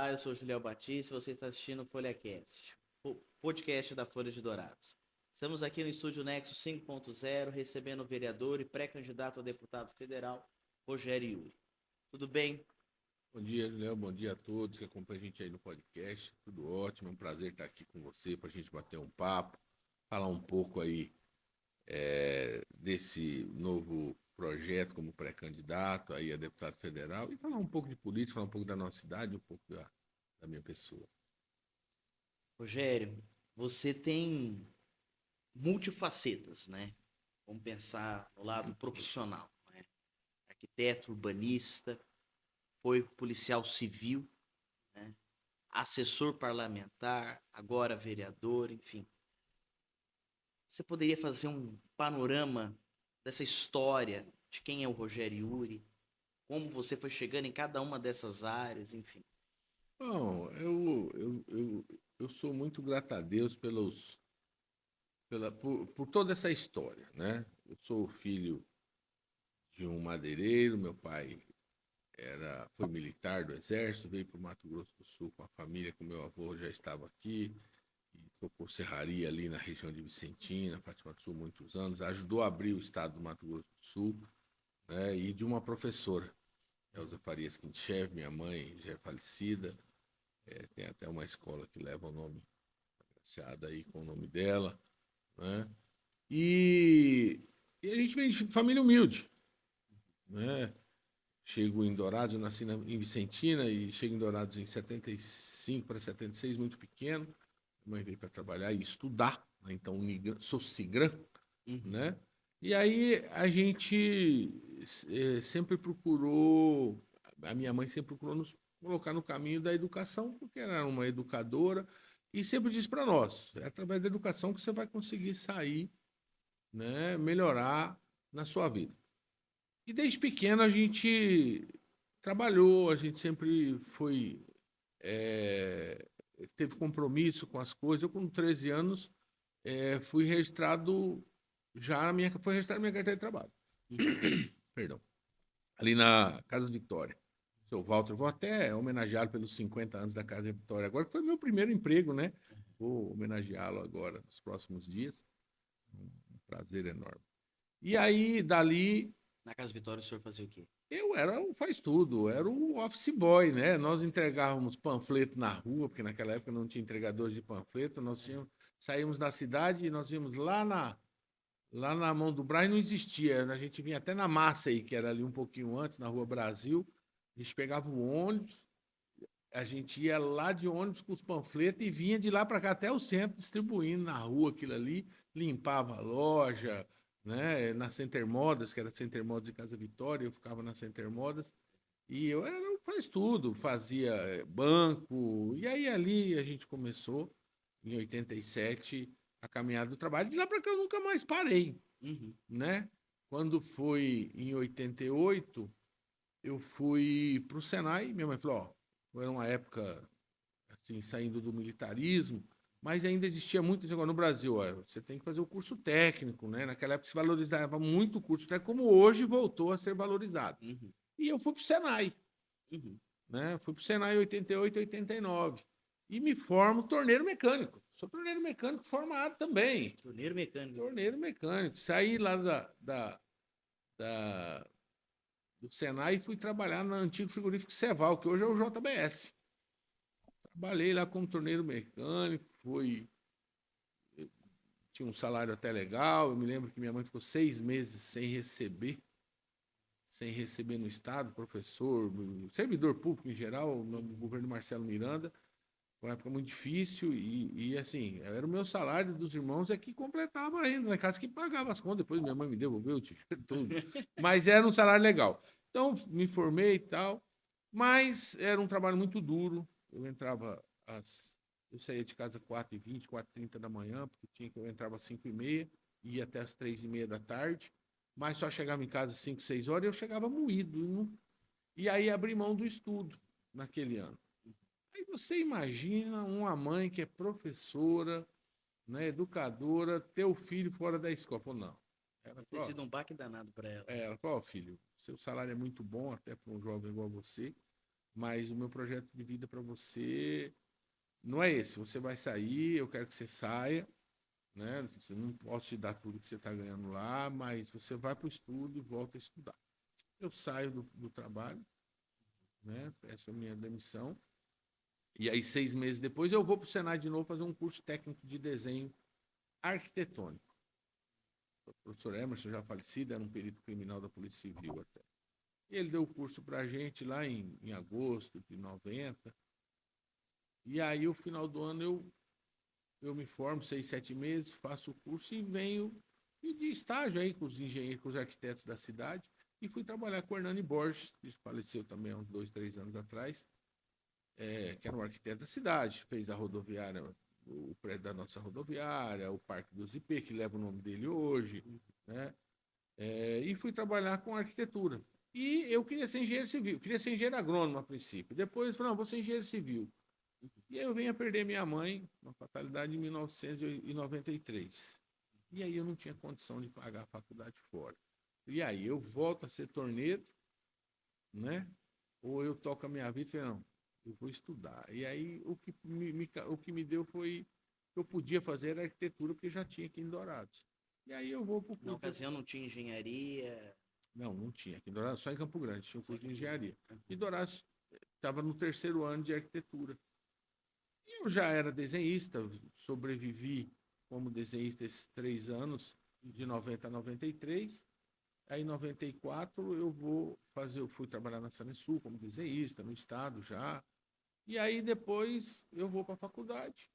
Olá, eu sou o Julião Batista e você está assistindo o FolhaCast, o podcast da Folha de Dourados. Estamos aqui no Estúdio Nexo 5.0, recebendo o vereador e pré-candidato a deputado federal, Rogério Yuri. Tudo bem? Bom dia, Léo. Bom dia a todos que acompanham a gente aí no podcast. Tudo ótimo, é um prazer estar aqui com você para a gente bater um papo, falar um pouco aí desse novo projeto como pré-candidato aí a deputado federal e falar um pouco de política, falar um pouco da nossa cidade, um pouco da minha pessoa. Rogério, você tem multifacetas, né? Vamos pensar no lado profissional, né? Arquiteto, urbanista, foi policial civil, né? Assessor parlamentar, agora vereador, enfim. Você poderia fazer um panorama dessa história de quem é o Rogério Yuri, como você foi chegando em cada uma dessas áreas, enfim. Bom, eu sou muito grato a Deus por toda essa história, né? Eu sou filho de um madeireiro, meu pai foi militar do Exército, veio para o Mato Grosso do Sul com a família, com meu avô já estava aqui, e tocou serraria ali na região de Vicentina, Fátima do Sul, muitos anos, ajudou a abrir o estado do Mato Grosso do Sul, né, e de uma professora, Elza Farias Quintchev, minha mãe já é falecida, tem até uma escola que leva o nome, agraciada aí com o nome dela, né, e, e a gente vem de família humilde, né, chego em Dourados, eu nasci em Vicentina e chego em Dourados em 75 para 76, muito pequeno. Minha mãe veio para trabalhar e estudar, né? Então sou cigrã, Uhum. né? E aí a gente sempre procurou, a minha mãe sempre procurou nos colocar no caminho da educação, porque ela era uma educadora e sempre disse para nós, é através da educação que você vai conseguir sair, né, melhorar na sua vida. E desde pequeno a gente trabalhou, a gente sempre é, teve compromisso com as coisas. Eu, com 13 anos, fui registrado, foi registrada minha carteira de trabalho. Uhum. Perdão. Ali na Casa Vitória. Seu Walter, vou até homenageá-lo pelos 50 anos da Casa Vitória agora, que foi meu primeiro emprego, né? Vou homenageá-lo agora nos próximos dias. Um prazer enorme. E aí, dali, Na Casa Vitória, o senhor fazia o quê? eu era o faz tudo, era o office boy, né? Nós entregávamos panfleto na rua, porque naquela época não tinha entregadores de panfleto, saímos da cidade e nós íamos lá na Mão do Brás, não existia, a gente vinha até na Massa aí, que era ali um pouquinho antes, na Rua Brasil, a gente pegava o ônibus, a gente ia lá de ônibus com os panfletos e vinha de lá para cá até o centro, distribuindo na rua aquilo ali, limpava a loja, né? Na Center Modas, que era Center Modas e Casa Vitória, eu ficava na Center Modas, e eu era, faz tudo, fazia banco, e aí ali a gente começou, em 87, a caminhada do trabalho. De lá para cá eu nunca mais parei, Uhum. né? Quando foi em 88, eu fui para o Senai, minha mãe falou, ó, foi uma época, assim, saindo do militarismo, mas ainda existia muito isso agora no Brasil, ó, você tem que fazer o curso técnico, né? Naquela época se valorizava muito o curso técnico, como hoje voltou a ser valorizado. Uhum. E eu fui para o Senai, Uhum. né? Fui para o Senai em 88, 89. E me formo torneiro mecânico. Sou torneiro mecânico formado também. Torneiro mecânico. Torneiro mecânico. Saí lá da, do Senai e fui trabalhar no antigo frigorífico Ceval, que hoje é o JBS. Trabalhei lá como torneiro mecânico, tinha um salário até legal. Eu me lembro que minha mãe ficou 6 meses sem receber no Estado, professor, servidor público em geral, no governo Marcelo Miranda. Foi uma época muito difícil assim, era o meu salário dos irmãos é que completava ainda, na casa que pagava as contas, depois minha mãe me devolveu tudo. Mas era um salário legal. Então, me formei e tal, mas era um trabalho muito duro. Eu saía de casa 4h20, 4h30 da manhã, porque eu entrava às 5h30, ia até às 3h30 da tarde, mas só chegava em casa às 5, 6 horas e eu chegava moído. E aí abri mão do estudo naquele ano. Aí você imagina uma mãe que é professora, né, educadora, ter o filho fora da escola. Falou, não. Ela Deve ter falou, sido um baque danado para ela. ela falou, filho, seu salário é muito bom, até para um jovem igual você, mas o meu projeto de vida para você não é esse. Você vai sair, eu quero que você saia, né? Você não posso te dar tudo que você está ganhando lá, mas você vai para o estudo e volta a estudar. Eu saio do trabalho, né? Peço a minha demissão. E aí, 6 meses depois, eu vou para o Senai de novo fazer um curso técnico de desenho arquitetônico. O professor Emerson, já falecido, era um perito criminal da Polícia Civil até. E ele deu o curso para a gente lá em agosto de 90. E aí, o final do ano, eu me formo 6, 7 meses, faço o curso e venho de estágio aí com os engenheiros, com os arquitetos da cidade. E fui trabalhar com o Hernani Borges, que faleceu também há uns 2, 3 anos atrás, que era um arquiteto da cidade, fez a rodoviária, o prédio da nossa rodoviária, o Parque dos IP, que leva o nome dele hoje, né? E fui trabalhar com arquitetura. E eu queria ser engenheiro civil, queria ser engenheiro agrônomo a princípio. Depois eu falei, não, vou ser engenheiro civil. E aí eu venho a perder minha mãe, uma fatalidade em 1993. E aí eu não tinha condição de pagar a faculdade fora. E aí eu volto a ser torneiro, né? Ou eu toco a minha vida e falei, não, eu vou estudar. E aí o que me deu foi eu podia fazer arquitetura porque já tinha aqui em Dourados. E aí eu vou para o Na curso. ocasião não tinha engenharia. Não, não tinha. Aqui em Dourados, só em Campo Grande, tinha o curso de engenharia. E Dourados estava no terceiro ano de arquitetura. E eu já era desenhista, sobrevivi como desenhista esses 3 anos, de 90 a 93. Aí em 94 eu fui trabalhar na Sanesul como desenhista, no estado já. E aí depois eu vou para a faculdade.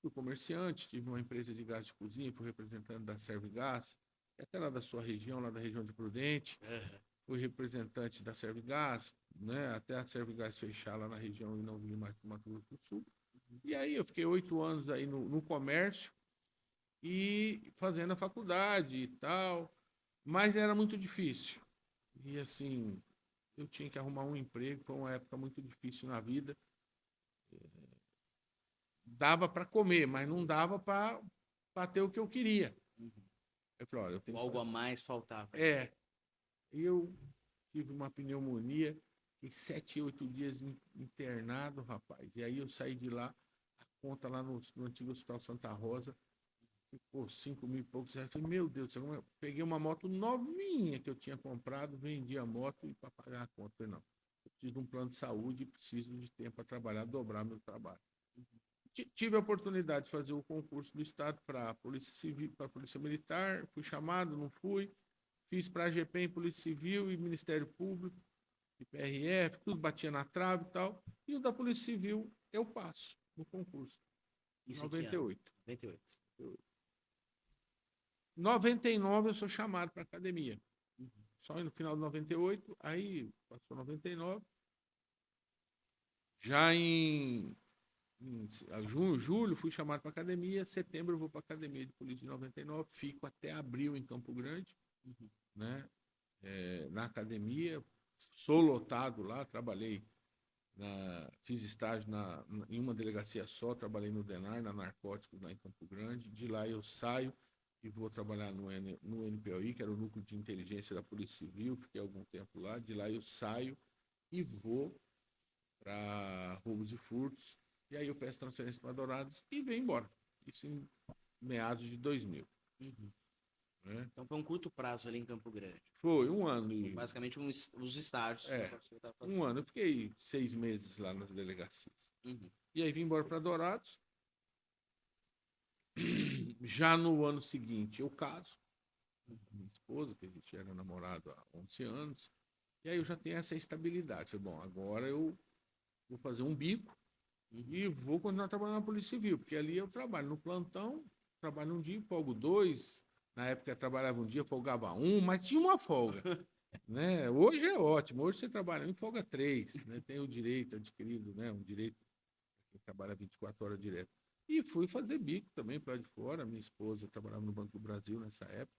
Fui comerciante, tive uma empresa de gás de cozinha, fui representante da Servigás, até lá da sua região, lá da região de Prudente. Uhum. Fui representante da Servigás, né? Até a Servigás fechar lá na região e não vir mais para o Mato Grosso do Sul. E aí eu fiquei 8 anos aí no comércio e fazendo a faculdade e tal, mas era muito difícil. E assim, eu tinha que arrumar um emprego, foi uma época muito difícil na vida. Dava para comer, mas não dava para ter o que eu queria. Eu falei, olha, eu tenho que Algo fazer. a mais faltava. E eu tive uma pneumonia, fiquei 7, 8 dias internado, rapaz. E aí eu saí de lá, a conta lá no antigo Hospital Santa Rosa, ficou 5 mil e poucos reais. Falei, meu Deus do céu, eu peguei uma moto novinha que eu tinha comprado, vendi a moto e para pagar a conta. Falei, não, eu preciso de um plano de saúde e preciso de tempo para trabalhar, dobrar meu trabalho. Tive a oportunidade de fazer o concurso do Estado para a Polícia Civil, para a Polícia Militar, fui chamado, não fui. Fiz para a AGP, Polícia Civil e Ministério Público, e PRF, tudo batia na trave e tal. E o da Polícia Civil eu passo no concurso. Isso em que ano? 98. 98. 99 eu sou chamado para academia. Só no final de 98, aí passou 99. Já em junho, julho, fui chamado para academia. Setembro eu vou para academia de polícia de 99. Fico até abril em Campo Grande, né? Na academia. Sou lotado lá, trabalhei, fiz estágio em uma delegacia só, trabalhei no DENAR, na Narcóticos, lá em Campo Grande. De lá eu saio e vou trabalhar no NPOI, que era o Núcleo de Inteligência da Polícia Civil, fiquei algum tempo lá. De lá eu saio e vou para roubos e furtos. E aí eu peço transferência para Dourados e venho embora. Isso em meados de 2000. Uhum. Né? Então foi um curto prazo ali em Campo Grande. Foi um ano. Basicamente os estágios que você estava fazendo. Um ano. Eu fiquei 6 meses lá nas delegacias. Uhum. E aí vim embora para Dourados. Já no ano seguinte eu caso. Minha esposa, que a gente era namorado há 11 anos. E aí eu já tenho essa estabilidade. Falei, bom, agora eu vou fazer um bico e vou continuar trabalhando na Polícia Civil, porque ali eu trabalho no plantão, trabalho um dia, folgo 2. Na época eu trabalhava um dia, folgava 1, mas tinha uma folga. Né? Hoje é ótimo, hoje você trabalha em folga 3, né? Tem o direito adquirido, né? Um direito que trabalha 24 horas direto. E fui fazer bico também para de fora. Minha esposa trabalhava no Banco do Brasil nessa época,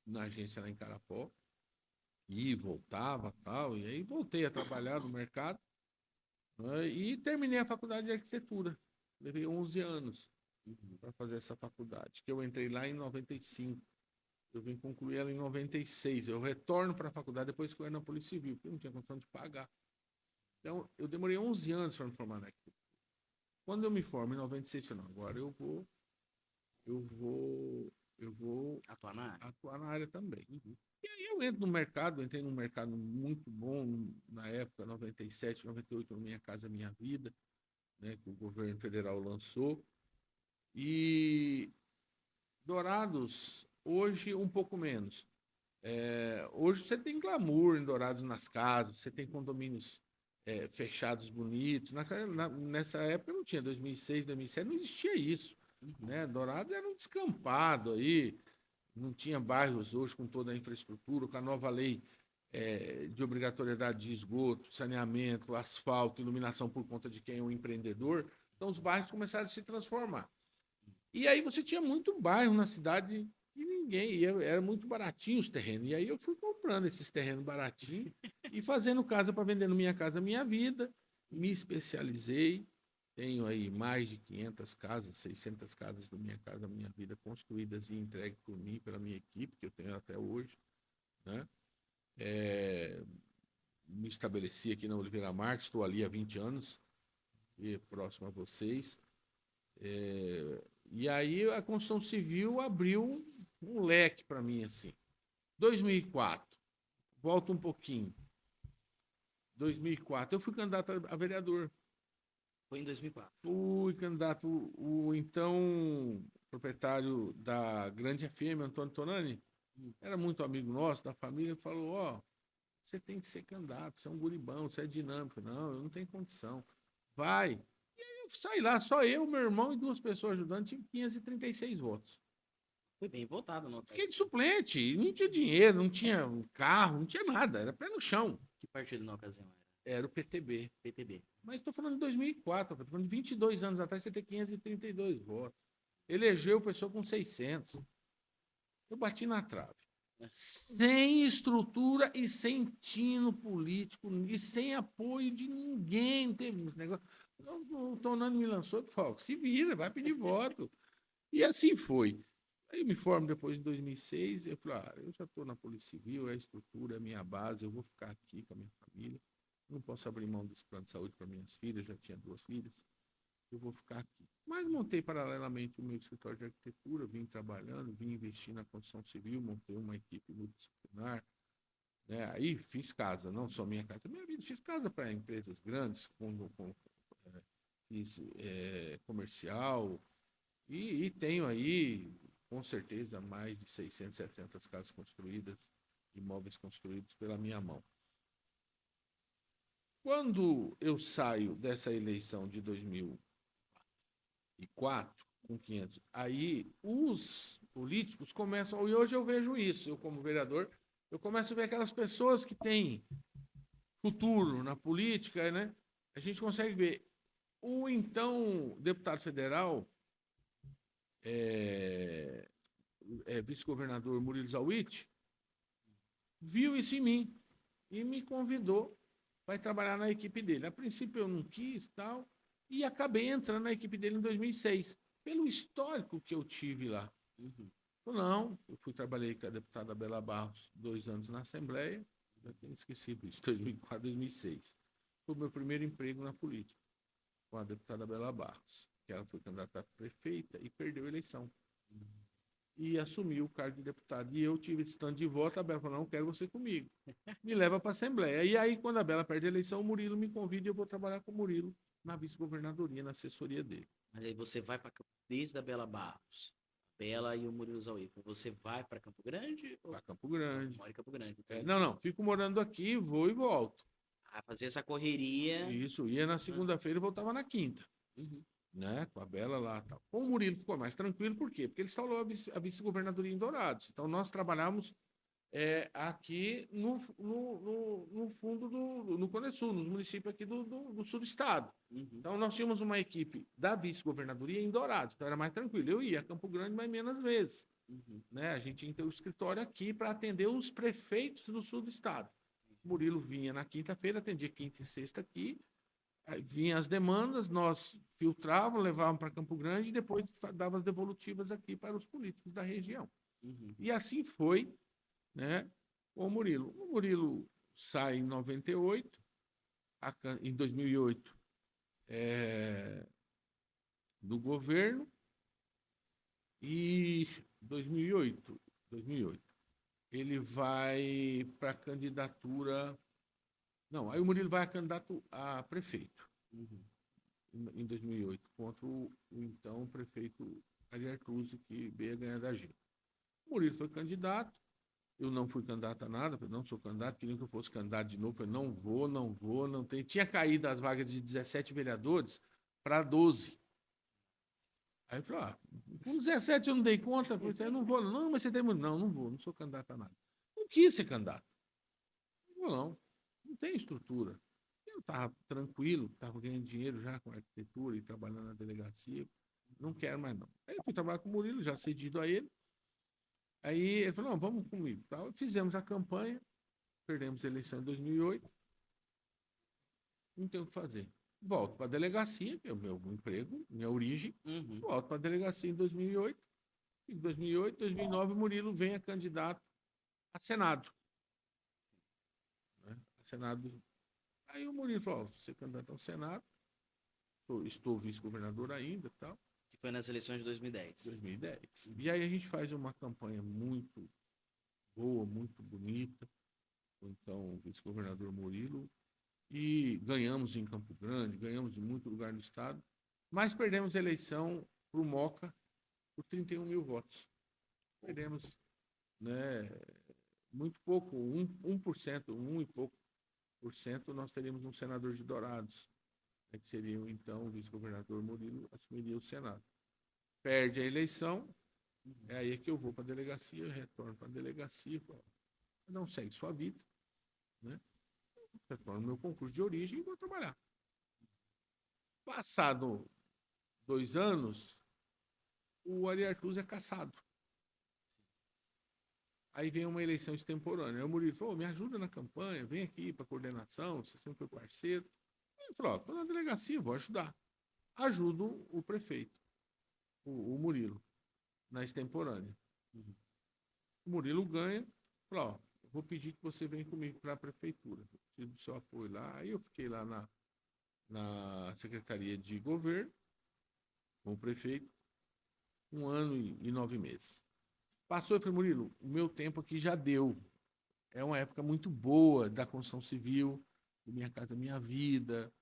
na agência lá em Carapó, e voltava tal. E aí voltei a trabalhar no mercado, né? E terminei a faculdade de arquitetura. Levei 11 anos para fazer essa faculdade, que eu entrei lá em 95. Eu vim concluir ela em 96. Eu retorno para a faculdade depois que eu era na Polícia Civil, porque eu não tinha condição de pagar. Então, eu demorei 11 anos para me formar na arquitetura. Quando eu me formo em 96, eu falei, não, agora eu vou Atuar na área. atuar na área também. E aí eu entro no mercado, entrei num mercado muito bom na época, 97, 98, no Minha Casa Minha Vida, né, que o governo federal lançou. E Dourados, hoje, um pouco menos. Hoje você tem glamour em Dourados nas casas, você tem condomínios fechados bonitos. Nessa época não tinha, 2006, 2007, não existia isso. Né? Dourados era um descampado aí, não tinha bairros hoje com toda a infraestrutura, com a nova lei de obrigatoriedade de esgoto, saneamento, asfalto, iluminação por conta de quem é um empreendedor. Então os bairros começaram a se transformar. E aí você tinha muito bairro na cidade e ninguém, era muito baratinho os terrenos. E aí eu fui comprando esses terrenos baratinhos e fazendo casa para vender no Minha Casa Minha Vida. Me especializei, tenho aí mais de 500 casas, 600 casas do Minha Casa Minha Vida construídas e entregues por mim, pela minha equipe, que eu tenho até hoje. Né? Me estabeleci aqui na Oliveira Marques, estou ali há 20 anos, e próximo a vocês. E aí a construção civil abriu um leque para mim, assim. 2004, volta um pouquinho. 2004, eu fui candidato a vereador. Foi em 2004. Fui candidato, o então proprietário da Grande FM, Antônio Tonani, era muito amigo nosso, da família, falou, ó, você tem que ser candidato, você é um guribão, você é dinâmico. Não, eu não tenho condição. Vai. E aí eu saí lá, só eu, meu irmão e 2 pessoas ajudando, tinha 536 votos. Foi bem votado, não? Fiquei de suplente, não tinha dinheiro, não tinha um carro, não tinha nada, era pé no chão. Que partido na ocasião era? Era o PTB. PTB. Mas estou falando de 2004, estou falando de 22 anos atrás, você tem 532 votos. Elegeu pessoa com 600. Eu bati na trave. Sem estrutura e sem tino político e sem apoio de ninguém. Não teve esse negócio. O Tonani me lançou e falou: se vira, vai pedir voto. E assim foi. Aí eu me formo depois de 2006. Eu falei: eu já estou na Polícia Civil, é a estrutura, é a minha base, eu vou ficar aqui com a minha família. Não posso abrir mão desse plano de saúde para minhas filhas, já tinha 2 filhas. Eu vou ficar aqui. Mas montei paralelamente o meu escritório de arquitetura, vim trabalhando, vim investir na construção civil, montei uma equipe multidisciplinar. Né? Aí fiz casa, não só minha casa, minha vida, fiz casa para empresas grandes, fiz comercial, e tenho aí, com certeza, mais de 600, 700 casas construídas, imóveis construídos pela minha mão. Quando eu saio dessa eleição de 2004, com 500, aí os políticos começam, e hoje eu vejo isso, eu como vereador, eu começo a ver aquelas pessoas que têm futuro na política, né? A gente consegue ver o então deputado federal, vice-governador Murilo Zawitch, viu isso em mim e me convidou para trabalhar na equipe dele. A princípio eu não quis, tal, e acabei entrando na equipe dele em 2006, pelo histórico que eu tive lá. Não, eu trabalhei com a deputada Bela Barros 2 anos na Assembleia, já tenho esquecido isso, 2004, 2006. Foi o meu primeiro emprego na política, com a deputada Bela Barros, que ela foi candidata a prefeita e perdeu a eleição. E assumiu o cargo de deputado. E eu tive esse tanto de voto, a Bela falou, não, quero você comigo. Me leva para a Assembleia. E aí, quando a Bela perde a eleição, o Murilo me convida e eu vou trabalhar com o Murilo na vice-governadoria, na assessoria dele. Mas aí você vai para desde a Bela Barros, Bela e o Murilo Zawitch. Você vai para Campo Grande? Para Campo Grande. Mora em Campo Grande. Então não, fico morando aqui, vou e volto. A fazer essa correria. Isso, ia na segunda-feira e voltava na quinta. Né, com a Bela lá e tal. Com o Murilo ficou mais tranquilo, por quê? Porque ele instalou a vice-governadoria em Dourados. Então, nós trabalhamos aqui no fundo no Cone Sul, nos municípios aqui do sul do estado. Então, nós tínhamos uma equipe da vice-governadoria em Dourados, então era mais tranquilo. Eu ia a Campo Grande, mas menos vezes. Né? A gente tinha que ter o escritório aqui para atender os prefeitos do sul do estado. O Murilo vinha na quinta-feira, atendia quinta e sexta aqui, vinha as demandas, nós filtrávamos, levávamos para Campo Grande e depois dava as devolutivas aqui para os políticos da região. E assim foi, né, com o Murilo. O Murilo sai em 98, em 2008 do governo e 2008 ele vai para a candidatura. Não, aí o Murilo vai a candidato a prefeito em 2008 contra o então prefeito Ari Artuzzi, que veio a ganhar da gente. O Murilo foi candidato, eu não fui candidato a nada, falei, não sou candidato, queria que eu fosse candidato de novo, falei, não vou, não tem. Tinha caído as vagas de 17 vereadores para 12. Aí eu falei, com 17 eu não dei conta, eu falei, eu não vou, não, mas você tem muito. Não vou, não sou candidato a nada. Não quis ser candidato. Não vou, não tem estrutura. Eu estava tranquilo, estava ganhando dinheiro já com arquitetura e trabalhando na delegacia. Não quero mais, não. Aí eu fui trabalhar com o Murilo, já cedido a ele. Aí ele falou, não, vamos comigo. Fizemos a campanha, perdemos a eleição em 2008, não tem o que fazer. Volto para a delegacia, que é o meu emprego, minha origem. Volto para a delegacia em 2008. Em 2008, 2009, o Murilo vem a candidato a Senado. Né? A Senado. Aí o Murilo falou, você é candidato ao Senado, estou vice-governador ainda, tal. Que foi nas eleições de 2010. 2010. E aí a gente faz uma campanha muito boa, muito bonita, então o vice-governador Murilo, e ganhamos em Campo Grande, ganhamos em muito lugar do estado, mas perdemos a eleição para o Moca por 31 mil votos. Perdemos, né, muito pouco, 1%, 1 e pouco por cento, nós teríamos um senador de Dourados, né, que seria então o vice-governador Murilo, assumiria o Senado. Perde a eleição, é aí que eu vou para a delegacia, eu retorno para a delegacia, não segue sua vida, né? Retorno meu concurso de origem e vou trabalhar. Passado 2 anos, o Ari Artuzzi é cassado. Aí vem uma eleição extemporânea. Aí o Murilo falou, me ajuda na campanha, vem aqui para coordenação, você sempre foi parceiro. Aí eu falei, estou na delegacia, vou ajudar. Ajudo o prefeito, o Murilo, na extemporânea. O Murilo ganha, falou, vou pedir que você venha comigo para a prefeitura. Eu preciso do seu apoio lá. Aí eu fiquei lá na Secretaria de Governo, com o prefeito, 1 ano e 9 meses. Passou, eu falei, Murilo, o meu tempo aqui já deu. É uma época muito boa da construção civil, Minha Casa Minha Vida,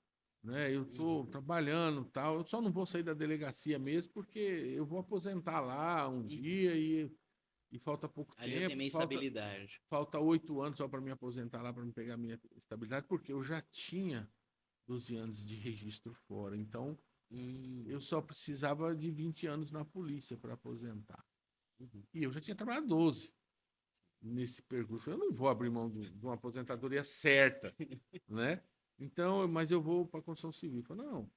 né? Eu estou trabalhando tal, eu só não vou sair da delegacia mesmo porque eu vou aposentar lá um dia e falta pouco Ali eu tempo, tenho minha estabilidade. falta 8 anos só para me aposentar lá, para me pegar a minha estabilidade, porque eu já tinha 12 anos de registro fora, então eu só precisava de 20 anos na polícia para aposentar. E eu já tinha trabalhado 12 nesse percurso. Eu não vou abrir mão de uma aposentadoria certa, né? Então, mas eu vou para a construção civil. Eu falei, não,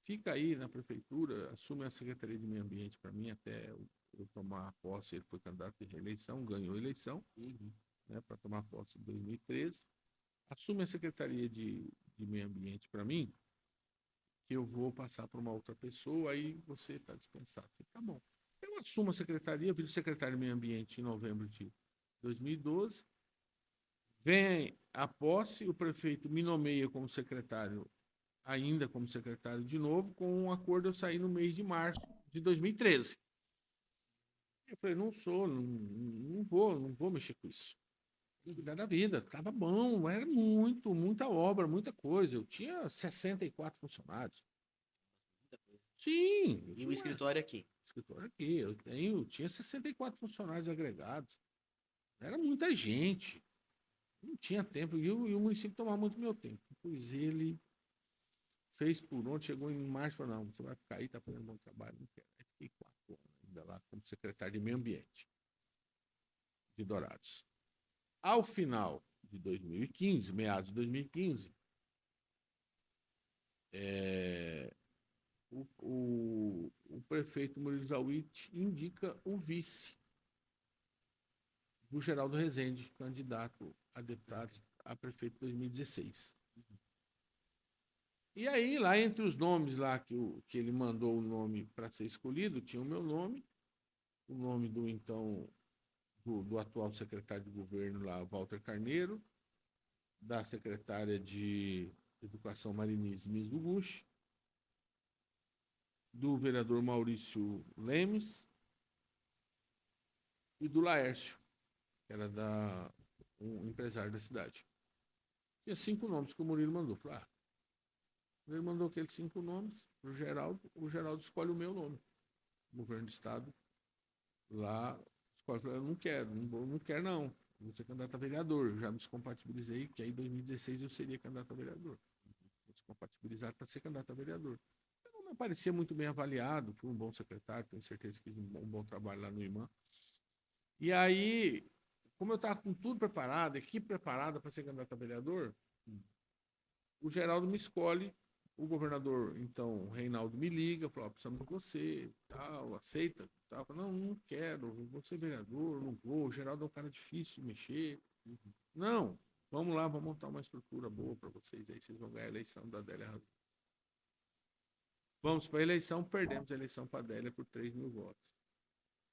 fica aí na prefeitura, assume a Secretaria de Meio Ambiente para mim até eu tomar posse. Ele foi candidato de reeleição, ganhou a eleição, né, para tomar posse em 2013. Assume a Secretaria de Meio Ambiente para mim, que eu vou passar para uma outra pessoa, aí você está dispensado. Eu falei, tá bom. Eu assumo a secretaria, viro secretário de Meio Ambiente em novembro de 2012. Vem a posse, o prefeito me nomeia como secretário, ainda como secretário de novo, com um acordo eu saí no mês de março de 2013. Eu falei, não vou mexer com isso. Cuidar da vida, estava bom, era muita obra, muita coisa. Eu tinha 64 funcionários. Sim. E o escritório aqui? O escritório aqui, tinha 64 funcionários agregados. Era muita gente. Não tinha tempo. E o município tomava muito meu tempo. Pois ele fez por onde, chegou em março, falou, não, você vai ficar aí, está fazendo um bom trabalho. Não quero. Aí fiquei 4 anos ainda lá como secretário de Meio Ambiente de Dourados. Ao final de 2015, meados de 2015, o prefeito Murilo Zawitz indica o vice do Geraldo Rezende, candidato a deputado a prefeito em 2016. E aí, lá entre os nomes lá que ele mandou o nome para ser escolhido, tinha o meu nome, o nome do atual secretário de governo lá, Walter Carneiro, da secretária de Educação Marinês Mizuguchi, do vereador Maurício Lemes e do Laércio, que era um empresário da cidade. Tinha 5 nomes que o Murilo mandou. Falei, ele mandou aqueles 5 nomes pro Geraldo, o Geraldo escolhe o meu nome. O governo do estado lá escolhe. Eu não quero, não quero não. Vou ser candidato a vereador. Eu já me descompatibilizei, que aí em 2016 eu seria candidato a vereador. Vou descompatibilizar para ser candidato a vereador. Eu não me parecia muito bem avaliado, fui um bom secretário, tenho certeza que fiz um bom trabalho lá no IMAN. E aí, como eu estava com tudo preparado, equipe preparada para ser candidato a vereador, o Geraldo me escolhe, o governador, então, o Reinaldo me liga, fala, precisamos de você, tal, aceita, tal. Eu falo, não quero, vou ser vereador, não vou, o Geraldo é um cara difícil de mexer. Não, vamos lá, vamos montar uma estrutura boa para vocês, aí vocês vão ganhar a eleição da Adélia Razão. Vamos para a eleição, perdemos a eleição para a Adélia por 3.000 votos.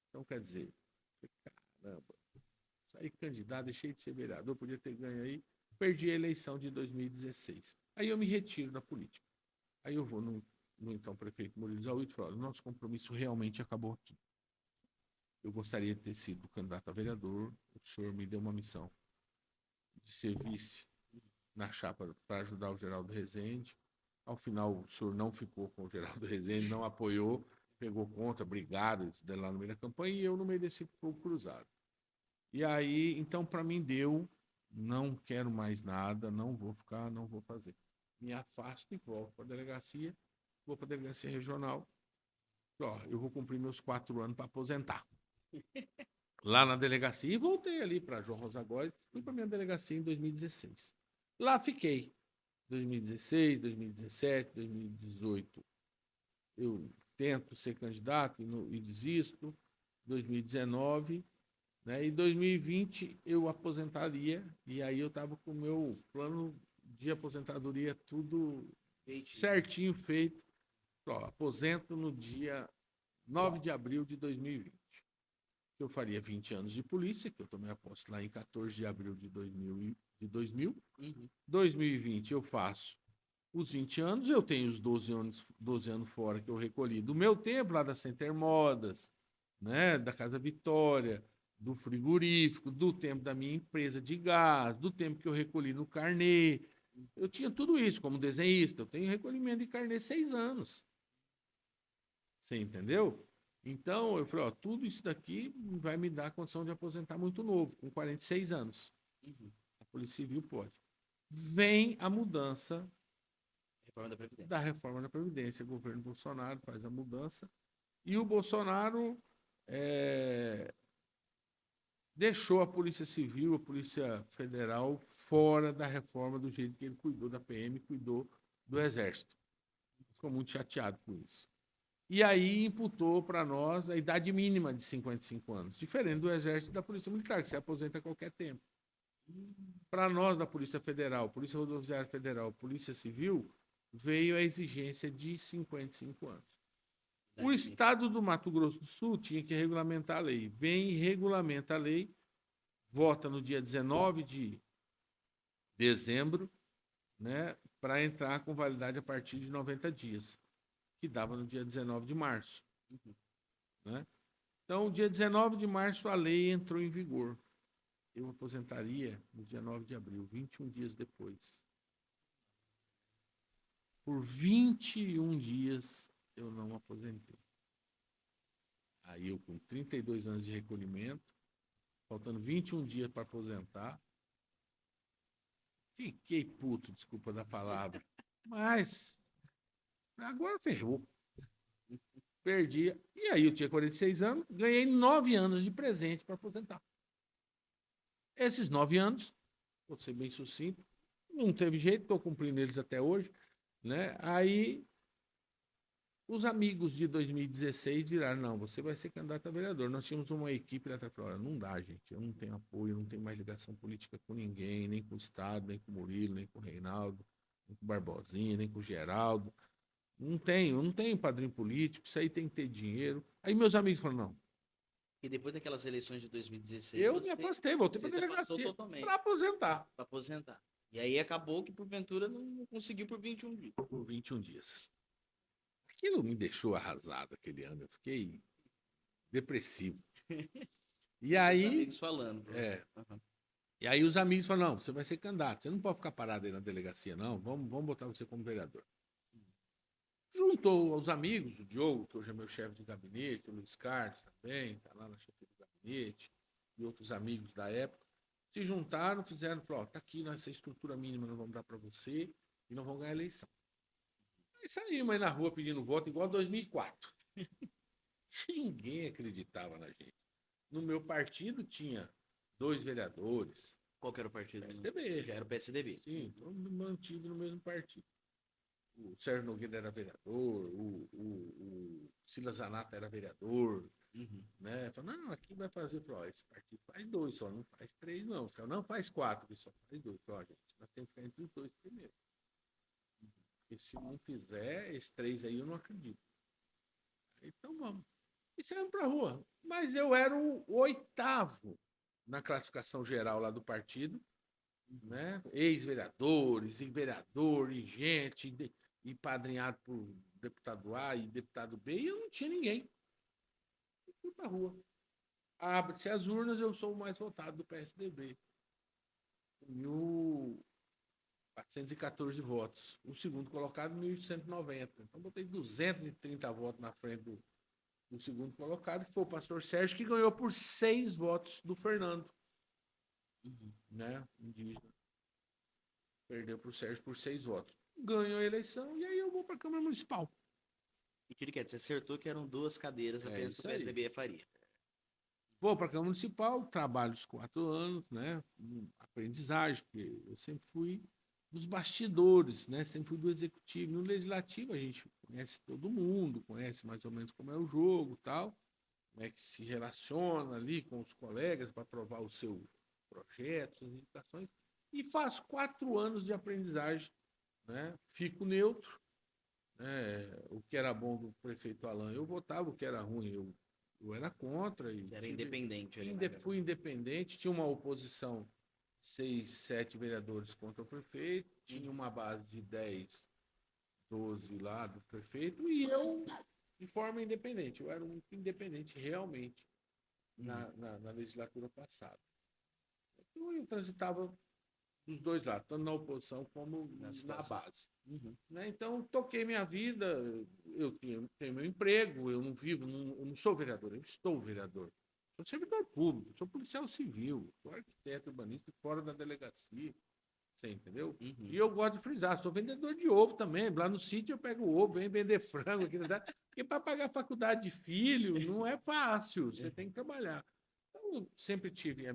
Então, quer dizer, caramba, saí candidato, deixei de ser vereador, podia ter ganho aí, perdi a eleição de 2016. Aí eu me retiro da política. Aí eu vou no então prefeito Murilo Zauito e falo, nosso compromisso realmente acabou aqui. Eu gostaria de ter sido candidato a vereador, o senhor me deu uma missão de ser vice na chapa para ajudar o Geraldo Rezende. Ao final, o senhor não ficou com o Geraldo Rezende, não apoiou, pegou conta, brigaram lá no meio da campanha e eu no meio desse fogo cruzado. E aí, então, para mim deu, não quero mais nada, não vou ficar, não vou fazer. Me afasto e volto para a delegacia, vou para a delegacia regional. Ó, eu vou cumprir meus 4 anos para aposentar. Lá na delegacia, e voltei ali para João Rosa Góes, fui para minha delegacia em 2016. Lá fiquei. 2016, 2017, 2018. Eu tento ser candidato e desisto. 2019, né? E 2020 eu aposentaria, e aí eu estava com o meu plano de aposentadoria tudo certinho feito. Ó, aposento no dia 9 de abril de 2020. Eu faria 20 anos de polícia, que eu tomei a posse lá em 14 de abril de 2000. 2020 eu faço os 20 anos, eu tenho os 12 anos fora que eu recolhi do meu tempo, lá da Center Modas, né, da Casa Vitória, do frigorífico, do tempo da minha empresa de gás, do tempo que eu recolhi no carnê. Eu tinha tudo isso como desenhista. Eu tenho recolhimento de carnê 6 anos. Você entendeu? Então, eu falei, ó, tudo isso daqui vai me dar a condição de aposentar muito novo, com 46 anos. A Polícia Civil pode. Vem a mudança da reforma da Previdência. O governo Bolsonaro faz a mudança. E o Bolsonaro deixou a Polícia Civil, a Polícia Federal, fora da reforma do jeito que ele cuidou da PM, cuidou do Exército. Ficou muito chateado com isso. E aí imputou para nós a idade mínima de 55 anos, diferente do Exército e da Polícia Militar, que se aposenta a qualquer tempo. Para nós, da Polícia Federal, Polícia Rodoviária Federal, Polícia Civil, veio a exigência de 55 anos. O Estado do Mato Grosso do Sul tinha que regulamentar a lei. Vem e regulamenta a lei, vota no dia 19 de dezembro, né, para entrar com validade a partir de 90 dias. Que dava no dia 19 de março. Né? Então, dia 19 de março, a lei entrou em vigor. Eu aposentaria no dia 9 de abril, 21 dias depois. Por 21 dias, eu não aposentei. Aí eu, com 32 anos de recolhimento, faltando 21 dias para aposentar, fiquei puto, desculpa da palavra, mas agora ferrou. Perdi. E aí eu tinha 46 anos, ganhei 9 anos de presente para aposentar. Esses 9 anos, vou ser bem sucinto, não teve jeito, estou cumprindo eles até hoje, né? Aí os amigos de 2016 viraram, não, você vai ser candidato a vereador. Nós tínhamos uma equipe lá atrás, falaram, não dá, gente, eu não tenho apoio, não tenho mais ligação política com ninguém, nem com o Estado, nem com o Murilo, nem com o Reinaldo, nem com o Barbosinha, nem com o Geraldo. Não tenho padrinho político, isso aí tem que ter dinheiro. Aí meus amigos falaram, não. E depois daquelas eleições de 2016, Eu me afastei, voltei para a delegacia para aposentar. Para aposentar. E aí acabou que, porventura, não conseguiu por 21 dias. por 21 dias. Aquilo me deixou arrasado aquele ano. Eu fiquei depressivo. E Os aí, amigos falando pra você. é, Aham. e aí os amigos falaram, não, você vai ser candidato, você não pode ficar parado aí na delegacia, não, vamos botar você como vereador. Juntou os amigos, o Diogo, que hoje é meu chefe de gabinete, o Luiz Carlos também, está lá na chefia do gabinete, e outros amigos da época, se juntaram, fizeram, falaram, tá aqui nessa estrutura mínima, nós vamos dar para você e nós vamos ganhar a eleição. Aí saímos aí na rua pedindo voto, igual 2004. Ninguém acreditava na gente. No meu partido tinha 2 vereadores, Qual que era o partido? PSDB. Já era o PSDB. Sim, todo mantido no mesmo partido. O Sérgio Nogueira era vereador, o Silas Zanata era vereador, Uhum. né? Falou, não, aqui vai fazer, falou, esse partido faz 2 só, não faz 3 não. Falou, não faz 4, que só faz 2. Falou, gente, nós temos que ficar entre os 2 primeiro. Porque se não fizer, esses 3 aí eu não acredito. Então vamos. E saímos pra rua. Mas eu era o 8º na classificação geral lá do partido, né? Ex-vereadores, e vereador, e gente, e padrinhado por deputado A e deputado B, e eu não tinha ninguém. Eu fui pra rua. Abre-se as urnas, eu sou o mais votado do PSDB. 1.414 votos. O segundo colocado, 1.890. Então, botei 230 votos na frente do segundo colocado, que foi o pastor Sérgio, que ganhou por 6 votos do Fernando, né? Indígena. Perdeu para o Sérgio por 6 votos. Ganhou a eleição e aí eu vou para a Câmara Municipal. E que ele quer, você acertou que eram 2 cadeiras É apenas que o isso aí. PSDB faria. Vou para a Câmara Municipal, trabalho os 4 anos, né? Aprendizagem, porque eu sempre fui dos bastidores, né? Sempre fui do executivo. No legislativo a gente conhece todo mundo, conhece mais ou menos como é o jogo, tal, como é que se relaciona ali com os colegas para aprovar o seu projeto, suas indicações. E faço 4 anos de aprendizagem, né? Fico neutro, né? O que era bom do prefeito Alain eu votava, o que era ruim eu era contra. E Era independente ali, né? fui independente, tinha uma oposição, 6, 7 vereadores contra o prefeito, tinha uma base de 10, 12 lá do prefeito, e eu, de forma independente, eu era um independente realmente na legislatura passada. Então eu transitava dos 2 lados, tanto na oposição como na base. Né? Então, toquei minha vida, eu tenho meu emprego, eu não vivo, eu não sou vereador, eu estou vereador. Sou servidor público, sou policial civil, sou arquiteto urbanista fora da delegacia, você entendeu? E eu gosto de frisar, sou vendedor de ovo também, lá no sítio eu pego ovo, venho vender frango aqui, porque para pagar a faculdade de filho não é fácil, você tem que trabalhar. Então, eu sempre tive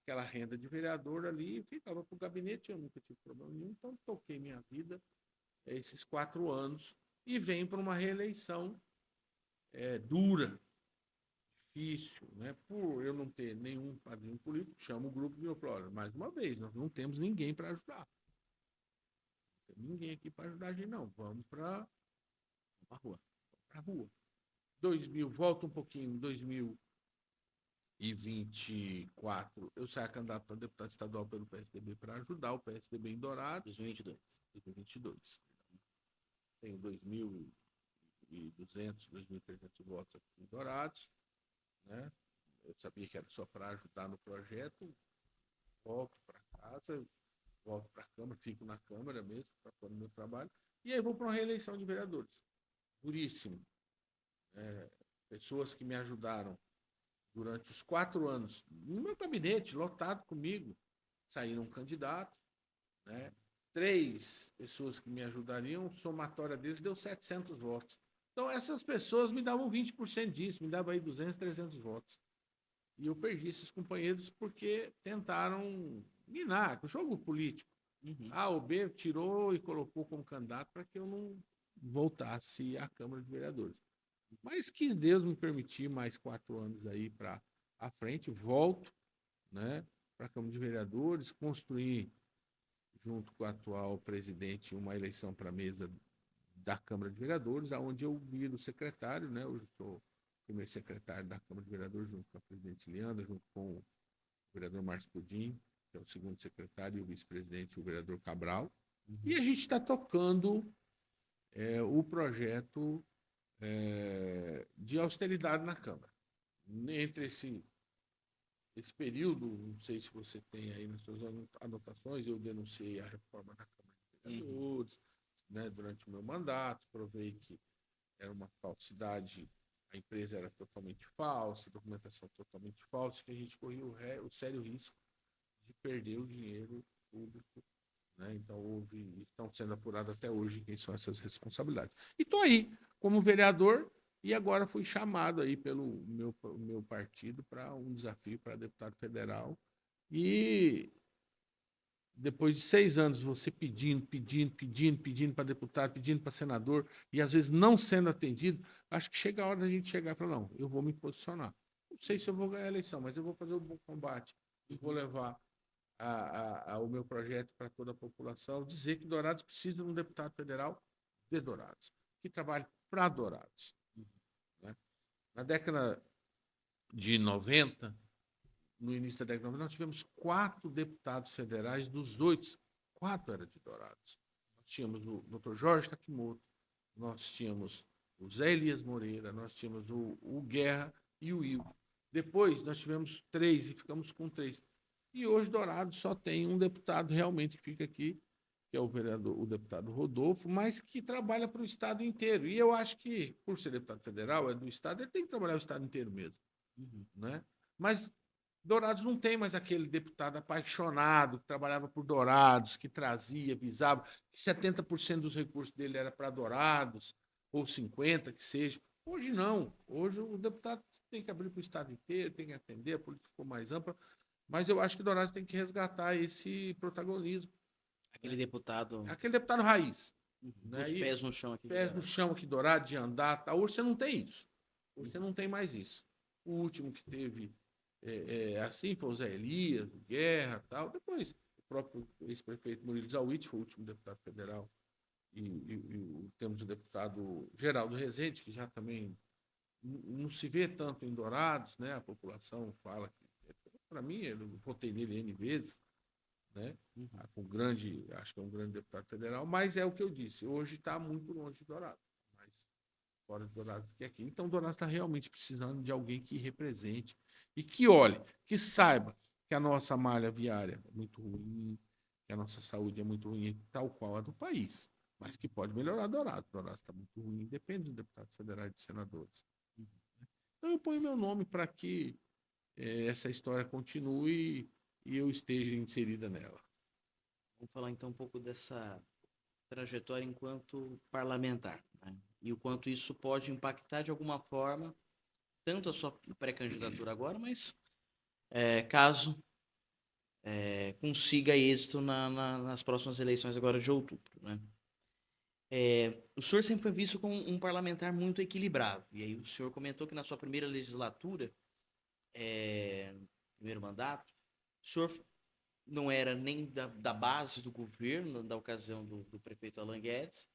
aquela renda de vereador ali, ficava para o gabinete, eu nunca tive problema nenhum, então toquei minha vida esses 4 anos e venho para uma reeleição dura, difícil, né? Por eu não ter nenhum padrinho político, chamo o grupo e eu falo, olha, mais uma vez, nós não temos ninguém para ajudar. Não tem ninguém aqui para ajudar a gente, não. Vamos para a rua. Para a rua. 2000, volta um pouquinho, 2024, eu saio candidato para deputado estadual pelo PSDB para ajudar o PSDB em Dourados. 2022. 2022. Tenho 2.200, 2.300 votos aqui em Dourados, né? Eu sabia que era só para ajudar no projeto. Volto para casa, volto para a Câmara, fico na Câmara mesmo, para fazer o meu trabalho. E aí vou para uma reeleição de vereadores. Duríssimo. Pessoas que me ajudaram durante os 4 anos, no meu gabinete, lotado comigo, saíram candidatos, né? 3 pessoas que me ajudariam, somatória deles deu 700 votos. Então, essas pessoas me davam 20% disso, me davam aí 200, 300 votos. E eu perdi esses companheiros porque tentaram minar, o jogo político. A ou B tirou e colocou como candidato para que eu não voltasse à Câmara de Vereadores. Mas quis Deus me permitir mais 4 anos aí para a frente, volto, né, para a Câmara de Vereadores, construir junto com o atual presidente uma eleição para a mesa da Câmara de Vereadores, aonde eu viro secretário, né, hoje sou primeiro secretário da Câmara de Vereadores, junto com a presidente Leandra, junto com o vereador Márcio Pudim, que é o segundo secretário, e o vice-presidente, o vereador Cabral. E Uhum. a gente está tocando o projeto de austeridade na Câmara. Entre esse período, não sei se você tem aí nas suas anotações, eu denunciei a reforma da Câmara de Uhum. Vereadores, né, durante o meu mandato, provei que era uma falsidade, a empresa era totalmente falsa, a documentação totalmente falsa, que a gente corria o sério risco de perder o dinheiro público, né? Então, estão sendo apuradas até hoje quem são essas responsabilidades. E estou aí, como vereador, e agora fui chamado aí pelo meu partido para um desafio para deputado federal. E depois de 6 anos, você pedindo para deputado, pedindo para senador, e às vezes não sendo atendido, acho que chega a hora da gente chegar e falar, não, eu vou me posicionar. Não sei se eu vou ganhar a eleição, mas eu vou fazer um bom combate e vou levar o meu projeto para toda a população, dizer que Dourados precisa de um deputado federal de Dourados, que trabalhe para Dourados. Né? Na década de 90, no início da década de 90, nós tivemos 4 deputados federais, dos 8, 4 eram de Dourados. Nós tínhamos o Dr. Jorge Takimoto, nós tínhamos o Zé Elias Moreira, nós tínhamos o Guerra e o Will. Depois nós tivemos 3 e ficamos com 3. E hoje Dourados só tem um deputado realmente que fica aqui, que é o deputado Rodolfo, mas que trabalha para o Estado inteiro. E eu acho que, por ser deputado federal, é do Estado, ele tem que trabalhar o Estado inteiro mesmo. Uhum. Né? Mas Dourados não tem mais aquele deputado apaixonado que trabalhava por Dourados, que trazia, visava, que 70% dos recursos dele era para Dourados, ou 50%, que seja. Hoje não. Hoje o deputado tem que abrir para o Estado inteiro, tem que atender, a política ficou mais ampla. Mas eu acho que Dourados tem que resgatar esse protagonismo. Aquele Né? deputado, Aquele deputado raiz. uhum, com Né? os E pés no chão aqui de pés no Dourados. chão aqui, Dourados, de andar. Tá? Hoje você não tem isso. Hoje você Uhum. não tem mais isso. O último que teve assim foi o Zé Elias, o Guerra tal. Depois, o próprio ex-prefeito Murilo Zawitz foi o último deputado federal. E temos o deputado Geraldo Rezende, que já também não se vê tanto em Dourados, né? A população fala que, para mim, eu votei nele N vezes, né? Uhum. Com grande, acho que é um grande deputado federal, mas é o que eu disse, hoje está muito longe de Dourados, mais fora de Dourados do que aqui. Então, Dourados está realmente precisando de alguém que represente e que olhe, que saiba que a nossa malha viária é muito ruim, que a nossa saúde é muito ruim, tal qual a do país, mas que pode melhorar Dourados. Dourados está muito ruim, depende dos deputados federais e de senadores. Então, eu ponho meu nome para que essa história continue e eu esteja inserida nela. Vamos falar então um pouco dessa trajetória enquanto parlamentar, né? E o quanto isso pode impactar de alguma forma tanto a sua pré-candidatura agora, mas caso consiga êxito nas próximas eleições agora de outubro, né? O senhor sempre foi visto como um parlamentar muito equilibrado. E aí o senhor comentou que na sua primeira legislatura, primeiro mandato, o senhor não era nem da base do governo, da ocasião do prefeito Alan Guedes,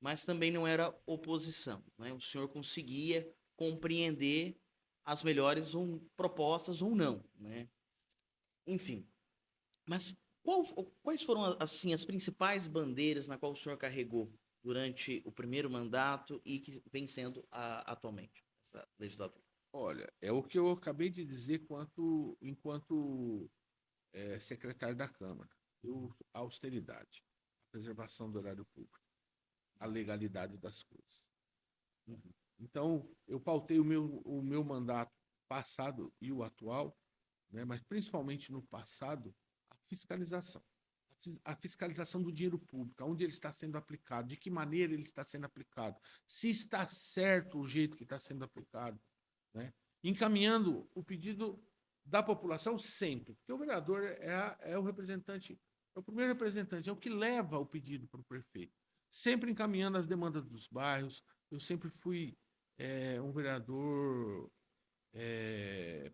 mas também não era oposição, né? O senhor conseguia compreender as melhores propostas ou não, né? Enfim, mas quais foram assim as principais bandeiras na qual o senhor carregou durante o primeiro mandato e que vem sendo atualmente essa legislatura? Olha, é o que eu acabei de dizer enquanto secretário da Câmara. A austeridade, a preservação do horário público, a legalidade das coisas. Uhum. Então, eu pautei o meu mandato passado e o atual, né, mas principalmente no passado, a fiscalização. A fiscalização do dinheiro público, onde ele está sendo aplicado, de que maneira ele está sendo aplicado, se está certo o jeito que está sendo aplicado, né? Encaminhando o pedido da população sempre, porque o vereador é o representante, é o primeiro representante, é o que leva o pedido para o prefeito, sempre encaminhando as demandas dos bairros. Eu sempre fui um vereador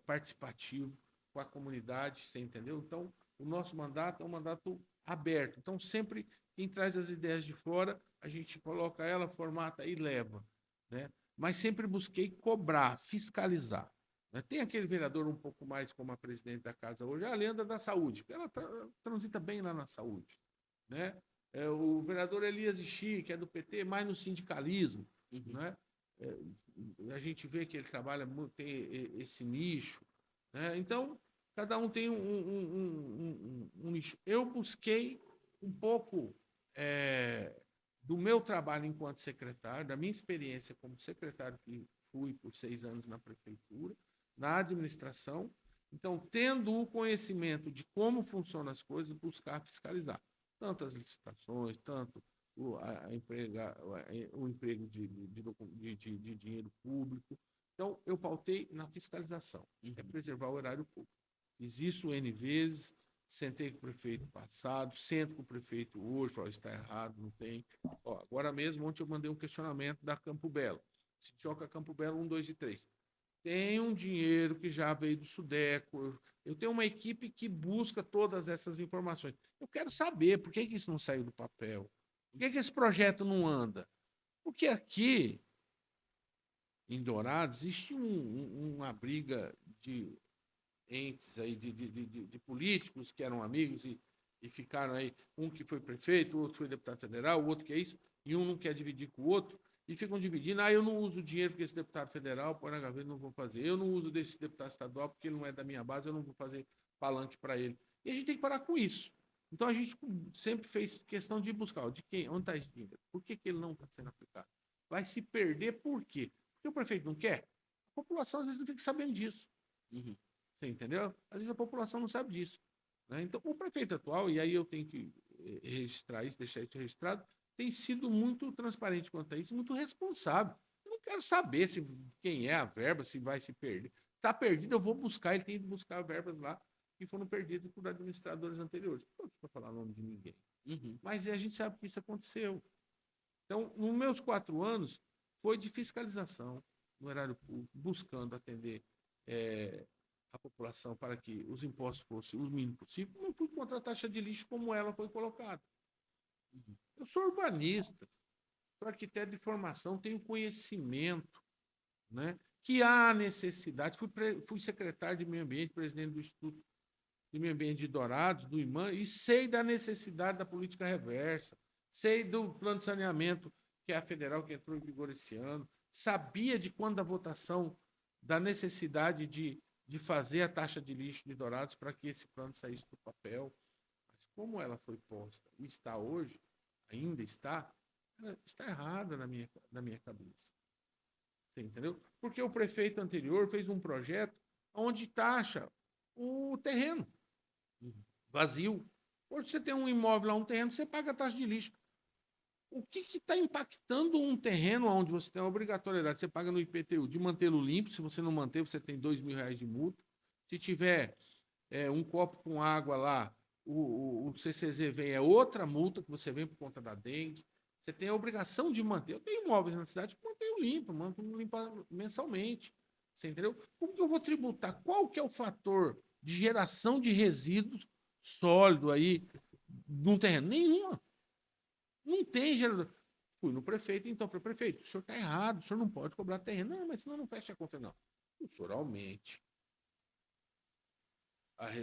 participativo com a comunidade, você entendeu? Então, o nosso mandato é um mandato aberto. Então, sempre quem traz as ideias de fora, a gente coloca ela, formata e leva, né? Mas sempre busquei cobrar, fiscalizar, Né? Tem aquele vereador um pouco mais como a presidente da casa hoje, a Leandra da Saúde, ela transita bem lá na saúde. Né? O vereador Elias Ixi, que é do PT, mais no sindicalismo. Né? A gente vê que ele trabalha muito, tem esse nicho. Né? Então, cada um tem um nicho. Eu busquei um pouco do meu trabalho enquanto secretário, da minha experiência como secretário que fui por 6 anos na prefeitura, na administração. Então, tendo o conhecimento de como funcionam as coisas, buscar fiscalizar tanto as licitações, tanto o emprego de dinheiro público. Então, eu pautei na fiscalização, preservar o erário público. Fiz isso N vezes, sentei com o prefeito passado, sento com o prefeito hoje, falo, está errado, não tem. Ó, agora mesmo, ontem eu mandei um questionamento da Campo Belo. Se joga Campo Belo 1, 2 e 3. Tem um dinheiro que já veio do Sudeco. Eu tenho uma equipe que busca todas essas informações. Eu quero saber por que isso não saiu do papel. Por que esse projeto não anda? Porque aqui, em Dourados, existe uma briga de entes aí, de políticos que eram amigos e ficaram aí, um que foi prefeito, o outro foi deputado federal, o outro que é isso, e um não quer dividir com o outro, e ficam dividindo. Eu não uso o dinheiro porque esse deputado federal põe na gaveta, não vou fazer. Eu não uso desse deputado estadual porque ele não é da minha base, eu não vou fazer palanque para ele. E a gente tem que parar com isso. Então a gente sempre fez questão de buscar, de quem, onde está esse dinheiro? Por que ele não está sendo aplicado? Vai se perder por quê? Porque o prefeito não quer? A população às vezes não fica sabendo disso. Você entendeu? Às vezes a população não sabe disso. Né? Então, o prefeito atual, e aí eu tenho que registrar isso, deixar isso registrado, tem sido muito transparente quanto a isso, muito responsável. Eu não quero saber quem é a verba, se vai se perder. Está perdido, eu vou buscar, ele tem que buscar verbas lá que foram perdidas por administradores anteriores. Não estou aqui para falar o nome de ninguém. Mas a gente sabe que isso aconteceu. Então, nos meus 4 anos, foi de fiscalização no erário público, buscando atender a população para que os impostos fossem o mínimo possível. Não fui contra a taxa de lixo como ela foi colocada. Eu sou urbanista, sou arquiteto de formação, tenho conhecimento, né? Que há necessidade. Fui secretário de Meio Ambiente, presidente do Instituto de Meio Ambiente de Dourados, do IMAN, e sei da necessidade da política reversa, sei do plano de saneamento, que é a federal, que entrou em vigor esse ano, sabia de quando a votação da necessidade de fazer a taxa de lixo de Dourados para que esse plano saísse do papel. Mas como ela foi posta e está hoje, ainda está, ela está errada na minha cabeça. Você entendeu? Porque o prefeito anterior fez um projeto onde taxa o terreno vazio. Hoje você tem um imóvel lá, um terreno, você paga a taxa de lixo. O que está impactando um terreno onde você tem a obrigatoriedade, você paga no IPTU, de mantê-lo limpo? Se você não manter, você tem R$ 2.000 de multa. Se tiver um copo com água lá, o CCZ vem, é outra multa que você vem por conta da dengue. Você tem a obrigação de manter. Eu tenho imóveis na cidade que mantenho limpo, mantenho limpo mensalmente. Você entendeu? Como que eu vou tributar? Qual que é o fator de geração de resíduos sólido aí num terreno? Nenhuma. Não tem gerador. Fui no prefeito, então falei, prefeito, o senhor está errado, o senhor não pode cobrar terreno. Não, mas senão não fecha a conta. Não. O senhor aumente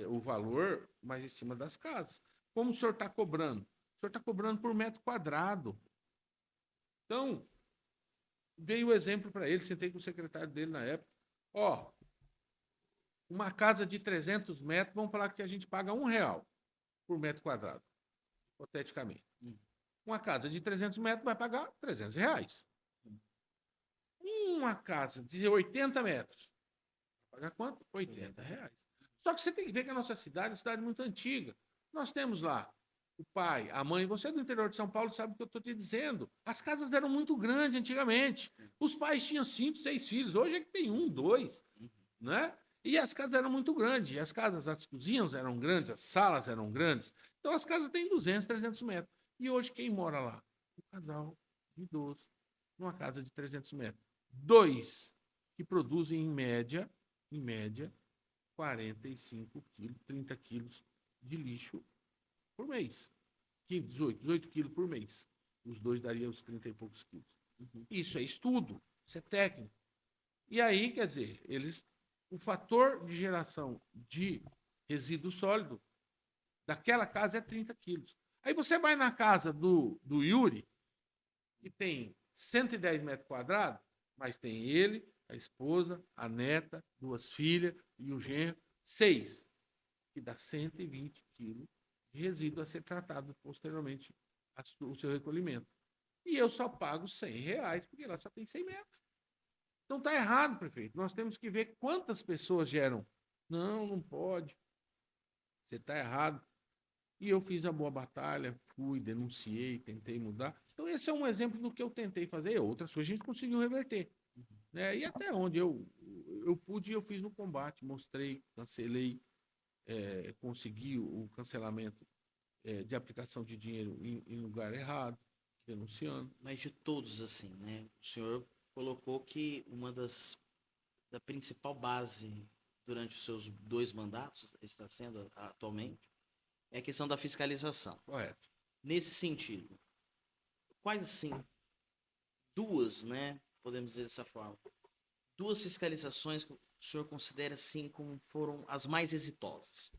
o valor, mas em cima das casas. Como o senhor está cobrando? O senhor está cobrando por metro quadrado. Então, dei o exemplo para ele, sentei com o secretário dele na época. Ó, uma casa de 300 metros, vamos falar que a gente paga R$ 1 por metro quadrado, hipoteticamente. Uma casa de 300 metros vai pagar R$ 300. Uma casa de 80 metros, vai pagar quanto? R$ 80. Só que você tem que ver que a nossa cidade é uma cidade muito antiga. Nós temos lá o pai, a mãe. Você é do interior de São Paulo, sabe o que eu estou te dizendo. As casas eram muito grandes antigamente. Os pais tinham 5, 6 filhos. Hoje é que tem 1, 2, né? E as casas eram muito grandes. As casas, as cozinhas eram grandes, as salas eram grandes. Então as casas têm 200, 300 metros. E hoje quem mora lá? Um casal de idoso, numa casa de 300 metros. 2 que produzem em média, 45 quilos, 30 quilos de lixo por mês. 18 quilos por mês. Os 2 dariam os 30 e poucos quilos. Isso é estudo, isso é técnico. E aí, quer dizer, eles o fator de geração de resíduo sólido daquela casa é 30 quilos. Aí você vai na casa do Yuri, que tem 110 metros quadrados, mas tem ele, a esposa, a neta, 2 filhas e o genro, 6, que dá 120 quilos de resíduo a ser tratado posteriormente o seu recolhimento. E eu só pago R$ 100, porque lá só tem 100 metros. Então está errado, prefeito. Nós temos que ver quantas pessoas geram. Não, não pode. Você está errado. E eu fiz a boa batalha, fui, denunciei, tentei mudar. Então, esse é um exemplo do que eu tentei fazer. Outras coisas a gente conseguiu reverter. Né? E até onde eu pude, eu fiz no combate, mostrei, cancelei, consegui o cancelamento de aplicação de dinheiro em lugar errado, denunciando. Mas de todos, assim, né? O senhor colocou que da principal base durante os seus 2 mandatos, está sendo atualmente, é a questão da fiscalização. Correto. Nesse sentido, quais, assim, 2, né? Podemos dizer dessa forma, 2 fiscalizações que o senhor considera, assim, como foram as mais exitosas?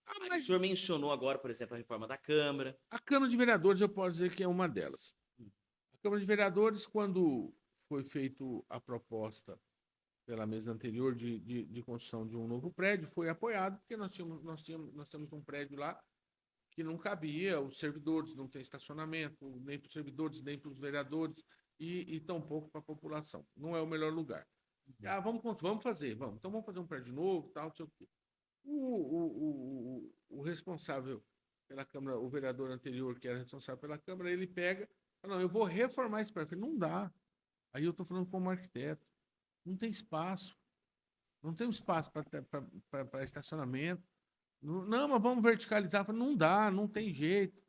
O senhor mencionou agora, por exemplo, a reforma da Câmara. A Câmara de Vereadores, eu posso dizer que é uma delas. A Câmara de Vereadores, quando foi feita a proposta pela mesa anterior de construção de um novo prédio, foi apoiado, porque nós temos um prédio lá que não cabia, os servidores não têm estacionamento, nem para os servidores, nem para os vereadores, e tampouco para a população. Não é o melhor lugar. Vamos fazer, vamos. Então vamos fazer um prédio novo, tal, não sei o quê. O responsável pela Câmara, o vereador anterior, que era responsável pela Câmara, ele pega, fala, não, eu vou reformar esse prédio. Eu falei, não dá. Aí eu estou falando como arquiteto. Não tem espaço. Não tem espaço para estacionamento. Não, mas vamos verticalizar. Eu falei, não dá, não tem jeito.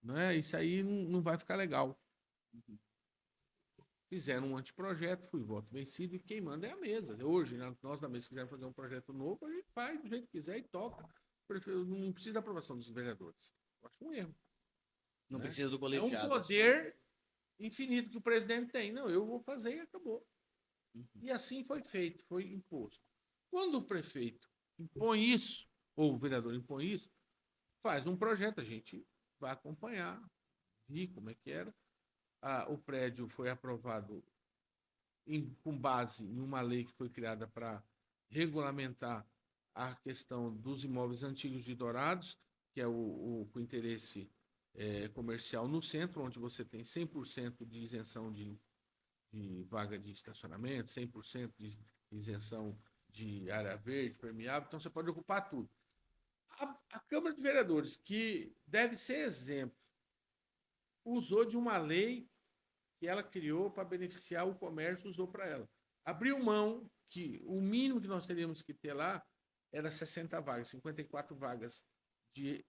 Né? Isso aí não vai ficar legal. Fizeram um anteprojeto, fui voto vencido, e quem manda é a mesa. Hoje, nós da mesa, se quisermos fazer um projeto novo, a gente faz do jeito que quiser e toca. Não precisa da aprovação dos vereadores. Eu acho um erro. Não né? precisa do É colegiado. um poder infinito que o presidente tem. Não, eu vou fazer e acabou. E assim foi feito, foi imposto. Quando o prefeito impõe isso, ou o vereador impõe isso, faz um projeto, a gente vai acompanhar, ver como é que era. O prédio foi aprovado com base em uma lei que foi criada para regulamentar a questão dos imóveis antigos de Dourados, que é com interesse comercial no centro, onde você tem 100% de isenção de vaga de estacionamento, 100% de isenção de área verde, permeável, então você pode ocupar tudo. A Câmara de Vereadores, que deve ser exemplo, usou de uma lei que ela criou para beneficiar o comércio, usou para ela. Abriu mão que o mínimo que nós teríamos que ter lá era 60 vagas, 54 vagas de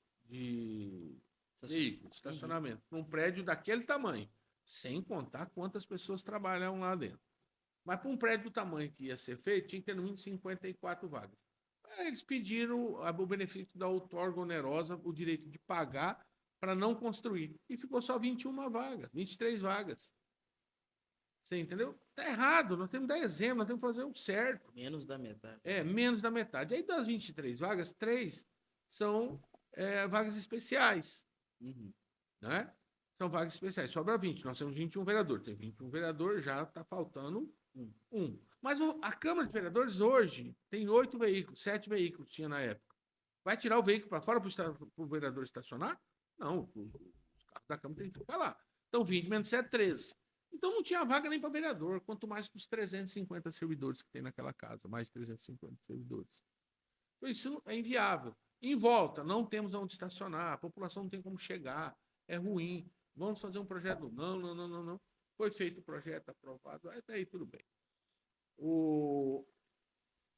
veículo, de estacionamento, num prédio daquele tamanho, sem contar quantas pessoas trabalham lá dentro. Mas para um prédio do tamanho que ia ser feito, tinha que ter no mínimo 54 vagas. Aí eles pediram o benefício da outorga onerosa, o direito de pagar para não construir. E ficou só 21 vagas, 23 vagas. Você entendeu? Tá errado, nós temos que dar exemplo, nós temos que fazer o certo. Menos da metade. Menos da metade. Aí das 23 vagas, 3 são vagas especiais. Né? São vagas especiais. Sobra 20. Nós temos 21 vereadores. Tem 21 vereadores, já está faltando um. Mas a Câmara de Vereadores hoje tem 8 veículos, 7 veículos tinha na época. Vai tirar o veículo para fora para o vereador estacionar? Não, os carros da Câmara tem que ficar lá. Então 20 menos 7, 13. Então não tinha vaga nem para vereador, quanto mais para os 350 servidores que tem naquela casa, mais 350 servidores. Então isso é inviável. Em volta, não temos onde estacionar, a população não tem como chegar, é ruim. Vamos fazer um projeto. Não. Foi feito o projeto, aprovado, até aí tudo bem.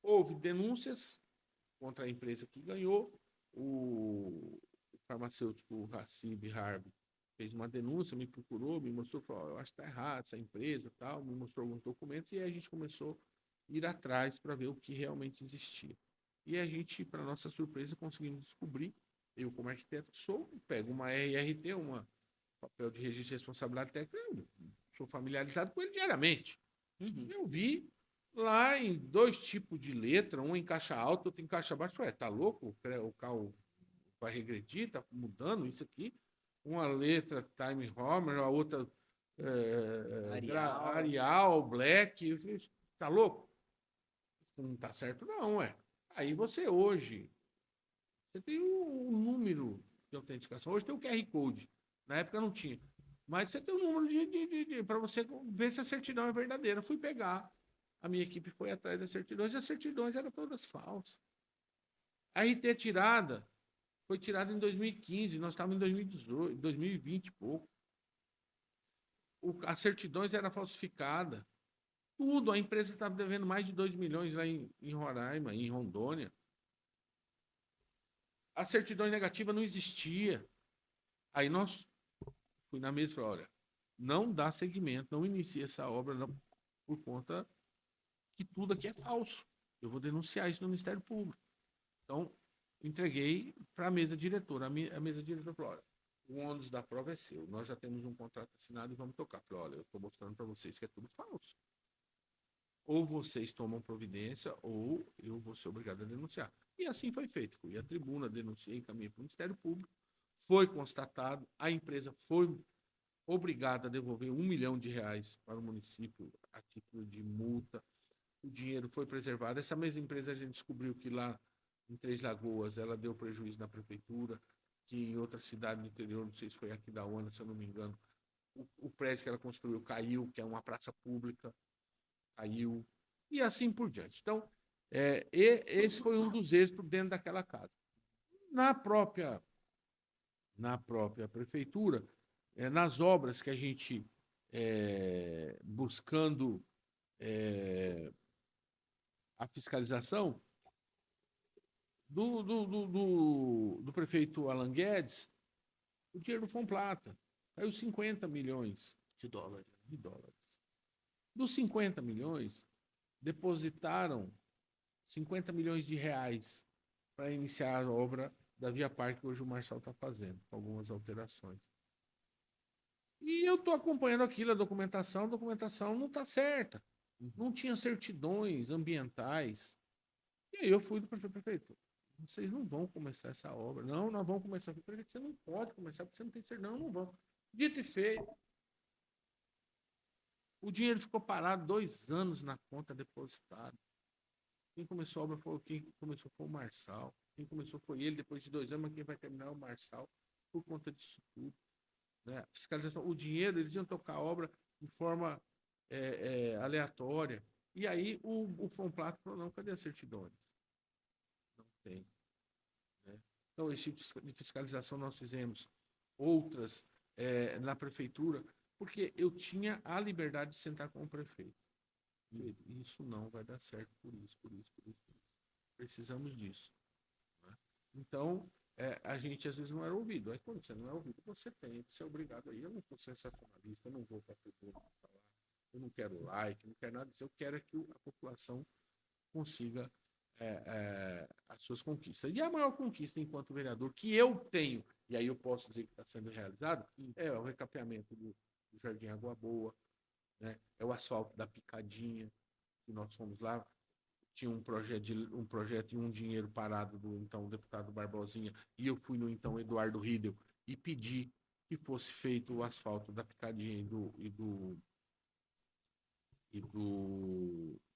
Houve denúncias contra a empresa que ganhou, o farmacêutico Hassib Harb fez uma denúncia, me procurou, me mostrou, falou, eu acho que está errado essa empresa, tal, me mostrou alguns documentos e aí a gente começou a ir atrás para ver o que realmente existia. E a gente, para nossa surpresa, conseguimos descobrir, eu como arquiteto pego uma RRT, um papel de registro de responsabilidade técnica, eu sou familiarizado com ele diariamente. Eu vi lá em 2 tipos de letra, um em caixa alta, outro em caixa baixa. Ué, tá louco? O carro vai regredir, tá mudando isso aqui. Uma letra Time Homer, a outra Arial. Arial, Black. Eu falei, tá louco? Isso não tá certo, não, ué. Aí você hoje, você tem um número de autenticação. Hoje tem o QR Code. Na época não tinha. Mas você tem um número para você ver se a certidão é verdadeira. Eu fui pegar. A minha equipe foi atrás das certidões e as certidões eram todas falsas. A RT tirada foi tirada em 2015, nós estávamos em 2018, 2020 e pouco. As certidões eram falsificadas. Tudo, a empresa estava devendo mais de 2 milhões lá em Roraima, em Rondônia. A certidão negativa não existia. Aí nós fui na mesa e falei, olha, não dá seguimento, não inicia essa obra não, por conta que tudo aqui é falso. Eu vou denunciar isso no Ministério Público. Então, entreguei para a mesa diretora. A mesa diretora falou, olha, o ônus da prova é seu. Nós já temos um contrato assinado e vamos tocar. Falei, olha, eu estou mostrando para vocês que é tudo falso. Ou vocês tomam providência, ou eu vou ser obrigado a denunciar. E assim foi feito. Fui à tribuna, denunciei, encaminhei para o Ministério Público. Foi constatado, a empresa foi obrigada a devolver R$ 1 milhão para o município a título de multa. O dinheiro foi preservado. Essa mesma empresa, a gente descobriu que lá em Três Lagoas ela deu prejuízo na prefeitura, que em outra cidade do interior, não sei se foi aqui da UANA, se eu não me engano, o prédio que ela construiu caiu, que é uma praça pública, caiu, e assim por diante. Então, esse foi um dos êxitos dentro daquela casa. Na própria, na própria prefeitura, nas obras que a gente buscando a fiscalização do prefeito Alan Guedes, o dinheiro do Fomplata caiu 50 milhões de dólares. Dos 50 milhões, depositaram 50 milhões de reais para iniciar a obra da Via Parque que hoje o Marçal está fazendo, com algumas alterações. E eu estou acompanhando aquilo, a documentação não está certa. Não tinha certidões ambientais. E aí eu fui do prefeito. Vocês não vão começar essa obra. Não, nós vamos começar. Prefeito, você não pode começar, porque você não tem certidão. Não vão. Dito e feito. O dinheiro ficou parado 2 anos na conta depositada. Quem começou a obra foi quem começou foi o Marçal. Quem começou foi ele, depois de 2 anos, mas quem vai terminar é o Marçal, por conta disso tudo. Né? Fiscalização, o dinheiro, eles iam tocar a obra de forma aleatória. E aí o Fomplato falou, não, cadê as certidões? Não tem. Né? Então, esse tipo de fiscalização nós fizemos outras na prefeitura, porque eu tinha a liberdade de sentar com o prefeito. E isso não vai dar certo por isso, por isso, por isso. Por isso. Precisamos disso. Né? Então, a gente às vezes não era ouvido. Aí quando você não é ouvido, você tem que ser obrigado aí. Eu não sou sensacionalista, eu não vou para a tribuna falar, eu não quero like, não quero nada disso. Eu quero que a população consiga as suas conquistas. E a maior conquista enquanto vereador que eu tenho, e aí eu posso dizer que está sendo realizado, é o recapeamento do Jardim Água Boa, né? É o asfalto da Picadinha, que nós fomos lá, tinha um projeto e um dinheiro parado do então deputado Barbosinha, e eu fui no então Eduardo Riedel e pedi que fosse feito o asfalto da Picadinha e do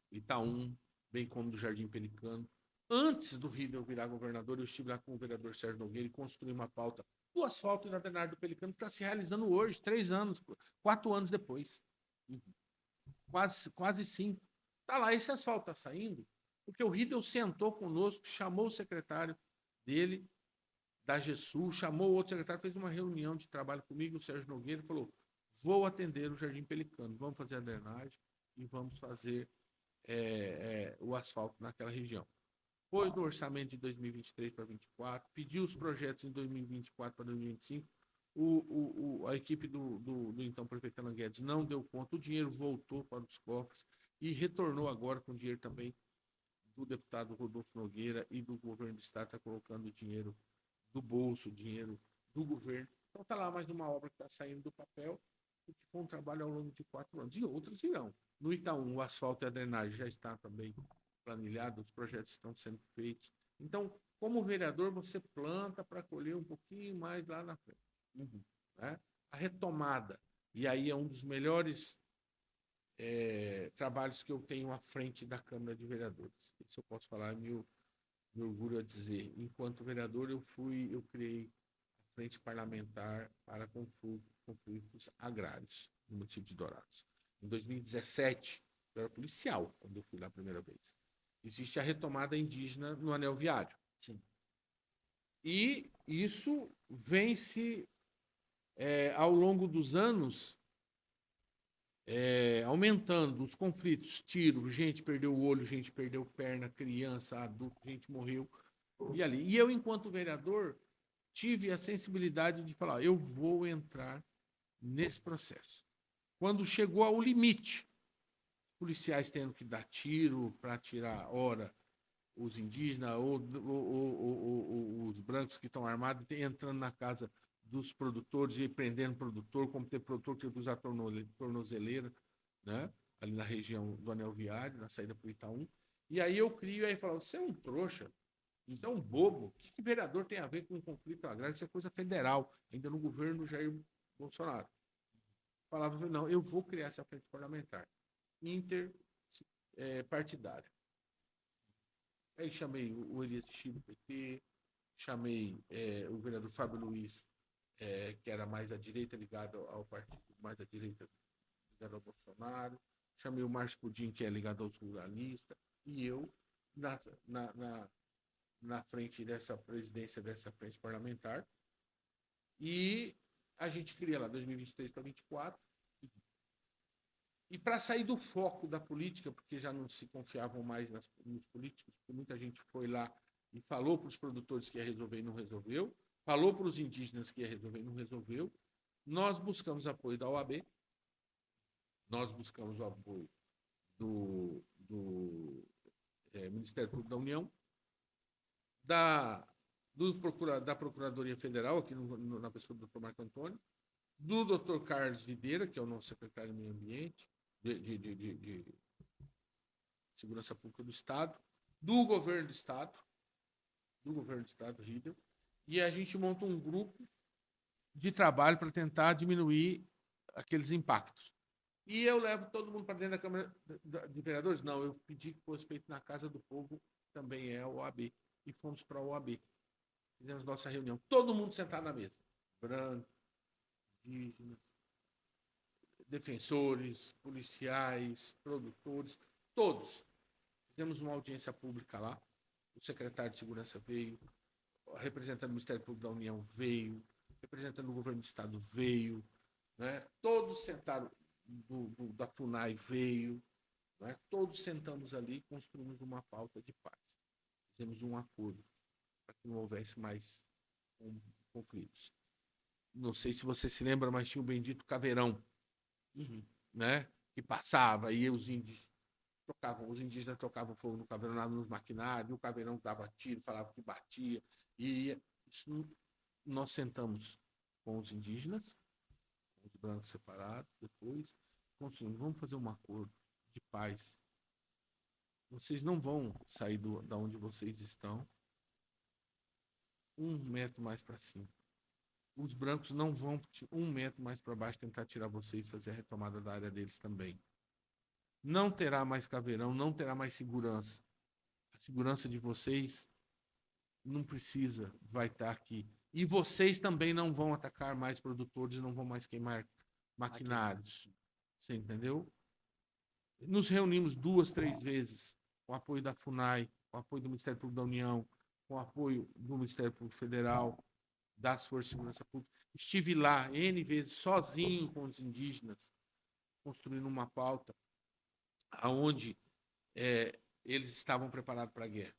Itaú, bem como do Jardim Pelicano. Antes do Riedel virar governador, eu estive lá com o vereador Sérgio Nogueira e construí uma pauta do asfalto e da Bernardo do Pelicano, que está se realizando hoje, 3 anos, 4 anos depois. Quase 5. Tá lá, esse asfalto está saindo, porque o Riedel sentou conosco, chamou o secretário dele, da GESUL, chamou o outro secretário, fez uma reunião de trabalho comigo, o Sérgio Nogueira, e falou: vou atender o Jardim Pelicano, vamos fazer a drenagem e vamos fazer o asfalto naquela região. Pôs no orçamento de 2023 para 2024, pediu os projetos em 2024 para 2025. A equipe do então prefeito Alan Guedes não deu conta, o dinheiro voltou para os cofres e retornou agora com dinheiro também do deputado Rodolfo Nogueira e do governo do estado, está colocando dinheiro do bolso, dinheiro do governo. Então está lá mais uma obra que está saindo do papel, porque foi um trabalho ao longo de 4 anos. E outros virão. No Itaú, o asfalto e a drenagem já está também planilhado, os projetos estão sendo feitos. Então, como vereador, você planta para colher um pouquinho mais lá na frente. Uhum. Né? A retomada, e aí é um dos melhores trabalhos que eu tenho à frente da Câmara de Vereadores. Isso eu posso falar, me orgulho a dizer. Enquanto vereador, eu criei a Frente Parlamentar para Conflitos Agrários, no município de Dourados. Em 2017, eu era policial, quando eu fui lá a primeira vez. Existe a retomada indígena no Anel Viário. Sim. E isso vem se, ao longo dos anos, aumentando os conflitos, tiro, gente perdeu o olho, gente perdeu perna, criança, adulto, gente morreu. E ali. E eu, enquanto vereador, tive a sensibilidade de falar, eu vou entrar nesse processo. Quando chegou ao limite, policiais tendo que dar tiro para tirar, ora, os indígenas ou os brancos que estão armados, entrando na casa dos produtores e prendendo produtor, como tem produtor que usa a tornozeleira, né? Ali na região do Anel Viário, na saída para o Itaú. E aí eu crio, aí falo, você é um trouxa, você é um bobo. O que vereador tem a ver com um conflito agrário? Isso é coisa federal, ainda no governo Jair Bolsonaro. Falava, não, eu vou criar essa frente parlamentar interpartidária. Aí chamei o Elias Chico do PT, chamei o vereador Fábio Luiz, que era mais à direita, ligado ao partido mais à direita, ligado ao Bolsonaro, chamei o Márcio Pudim, que é ligado aos ruralistas, e eu, na frente dessa presidência dessa frente parlamentar, e a gente cria lá 2023 para 2024, e para sair do foco da política, porque já não se confiavam mais nos políticos, porque muita gente foi lá e falou para os produtores que ia resolver e não resolveu, falou para os indígenas que ia resolver e não resolveu, nós buscamos apoio da OAB, nós buscamos o apoio do Ministério Público da União, da Procuradoria Federal, aqui na pessoa do Dr. Marco Antônio, do Dr. Carlos Videira, que é o nosso secretário de Meio Ambiente, de Segurança Pública do Estado, do Governo do Estado, Riedel, e a gente monta um grupo de trabalho para tentar diminuir aqueles impactos. E eu levo todo mundo para dentro da Câmara de Vereadores? Não, eu pedi que fosse feito na Casa do Povo, também é a OAB, e fomos para a OAB. Fizemos nossa reunião, todo mundo sentado na mesa, branco, indígenas, defensores, policiais, produtores, todos. Fizemos uma audiência pública lá, o secretário de Segurança veio, representando o Ministério Público da União veio, representando o governo do Estado veio, né? Todos sentaram, da FUNAI veio, né? Todos sentamos ali e construímos uma pauta de paz. Fizemos um acordo para que não houvesse mais conflitos. Não sei se você se lembra, mas tinha o bendito Caveirão, né? Que passava e os indígenas tocavam fogo no Caveirão lá nos maquinários, e o Caveirão dava tiro, falava que batia. E isso, nós sentamos com os indígenas, com os brancos separados, depois construímos, vamos fazer um acordo de paz. Vocês não vão sair da onde vocês estão 1 metro mais para cima. Os brancos não vão 1 metro mais para baixo tentar tirar vocês e fazer a retomada da área deles também. Não terá mais Caveirão, não terá mais segurança. A segurança de vocês não precisa, vai estar aqui. E vocês também não vão atacar mais produtores, não vão mais queimar maquinários. Você entendeu? Nos reunimos 2, 3 vezes com o apoio da FUNAI, com o apoio do Ministério Público da União, com o apoio do Ministério Público Federal, das Forças de Segurança Pública. Estive lá N vezes, sozinho com os indígenas, construindo uma pauta onde eles estavam preparados para a guerra.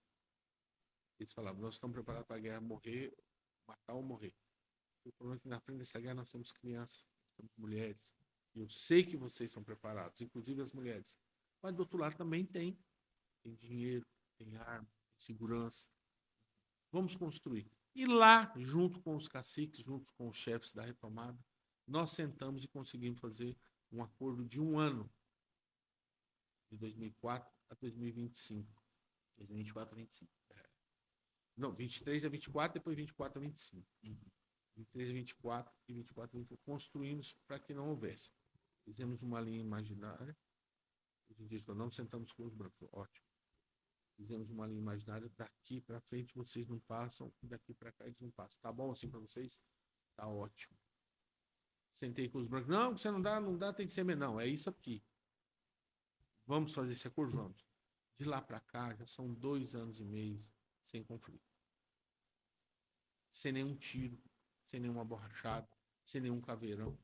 Eles falavam, nós estamos preparados para a guerra, morrer, matar ou morrer. O problema é que na frente dessa guerra nós temos crianças, nós temos mulheres. E eu sei que vocês são preparados, inclusive as mulheres. Mas do outro lado também tem dinheiro, tem arma, tem segurança. Vamos construir. E lá, junto com os caciques, junto com os chefes da retomada, nós sentamos e conseguimos fazer um acordo de 1 ano, de 2004 a 2025. 2024, 25. Não, 23 a 24, depois 24 a 25. 23 a 24 e 24 a 25. Construímos para que não houvesse. Fizemos uma linha imaginária. Os indígenas não sentamos com os brancos. Ótimo. Fizemos uma linha imaginária. Daqui para frente vocês não passam, e daqui para cá eles não passam. Tá bom assim para vocês? Tá ótimo. Sentei com os brancos. Não, você não dá, tem que ser menor. Não, é isso aqui. Vamos fazer esse acordo? Vamos. De lá para cá, já são 2 anos e meio sem conflito. Sem nenhum tiro, sem nenhuma borrachada, sem nenhum caveirão.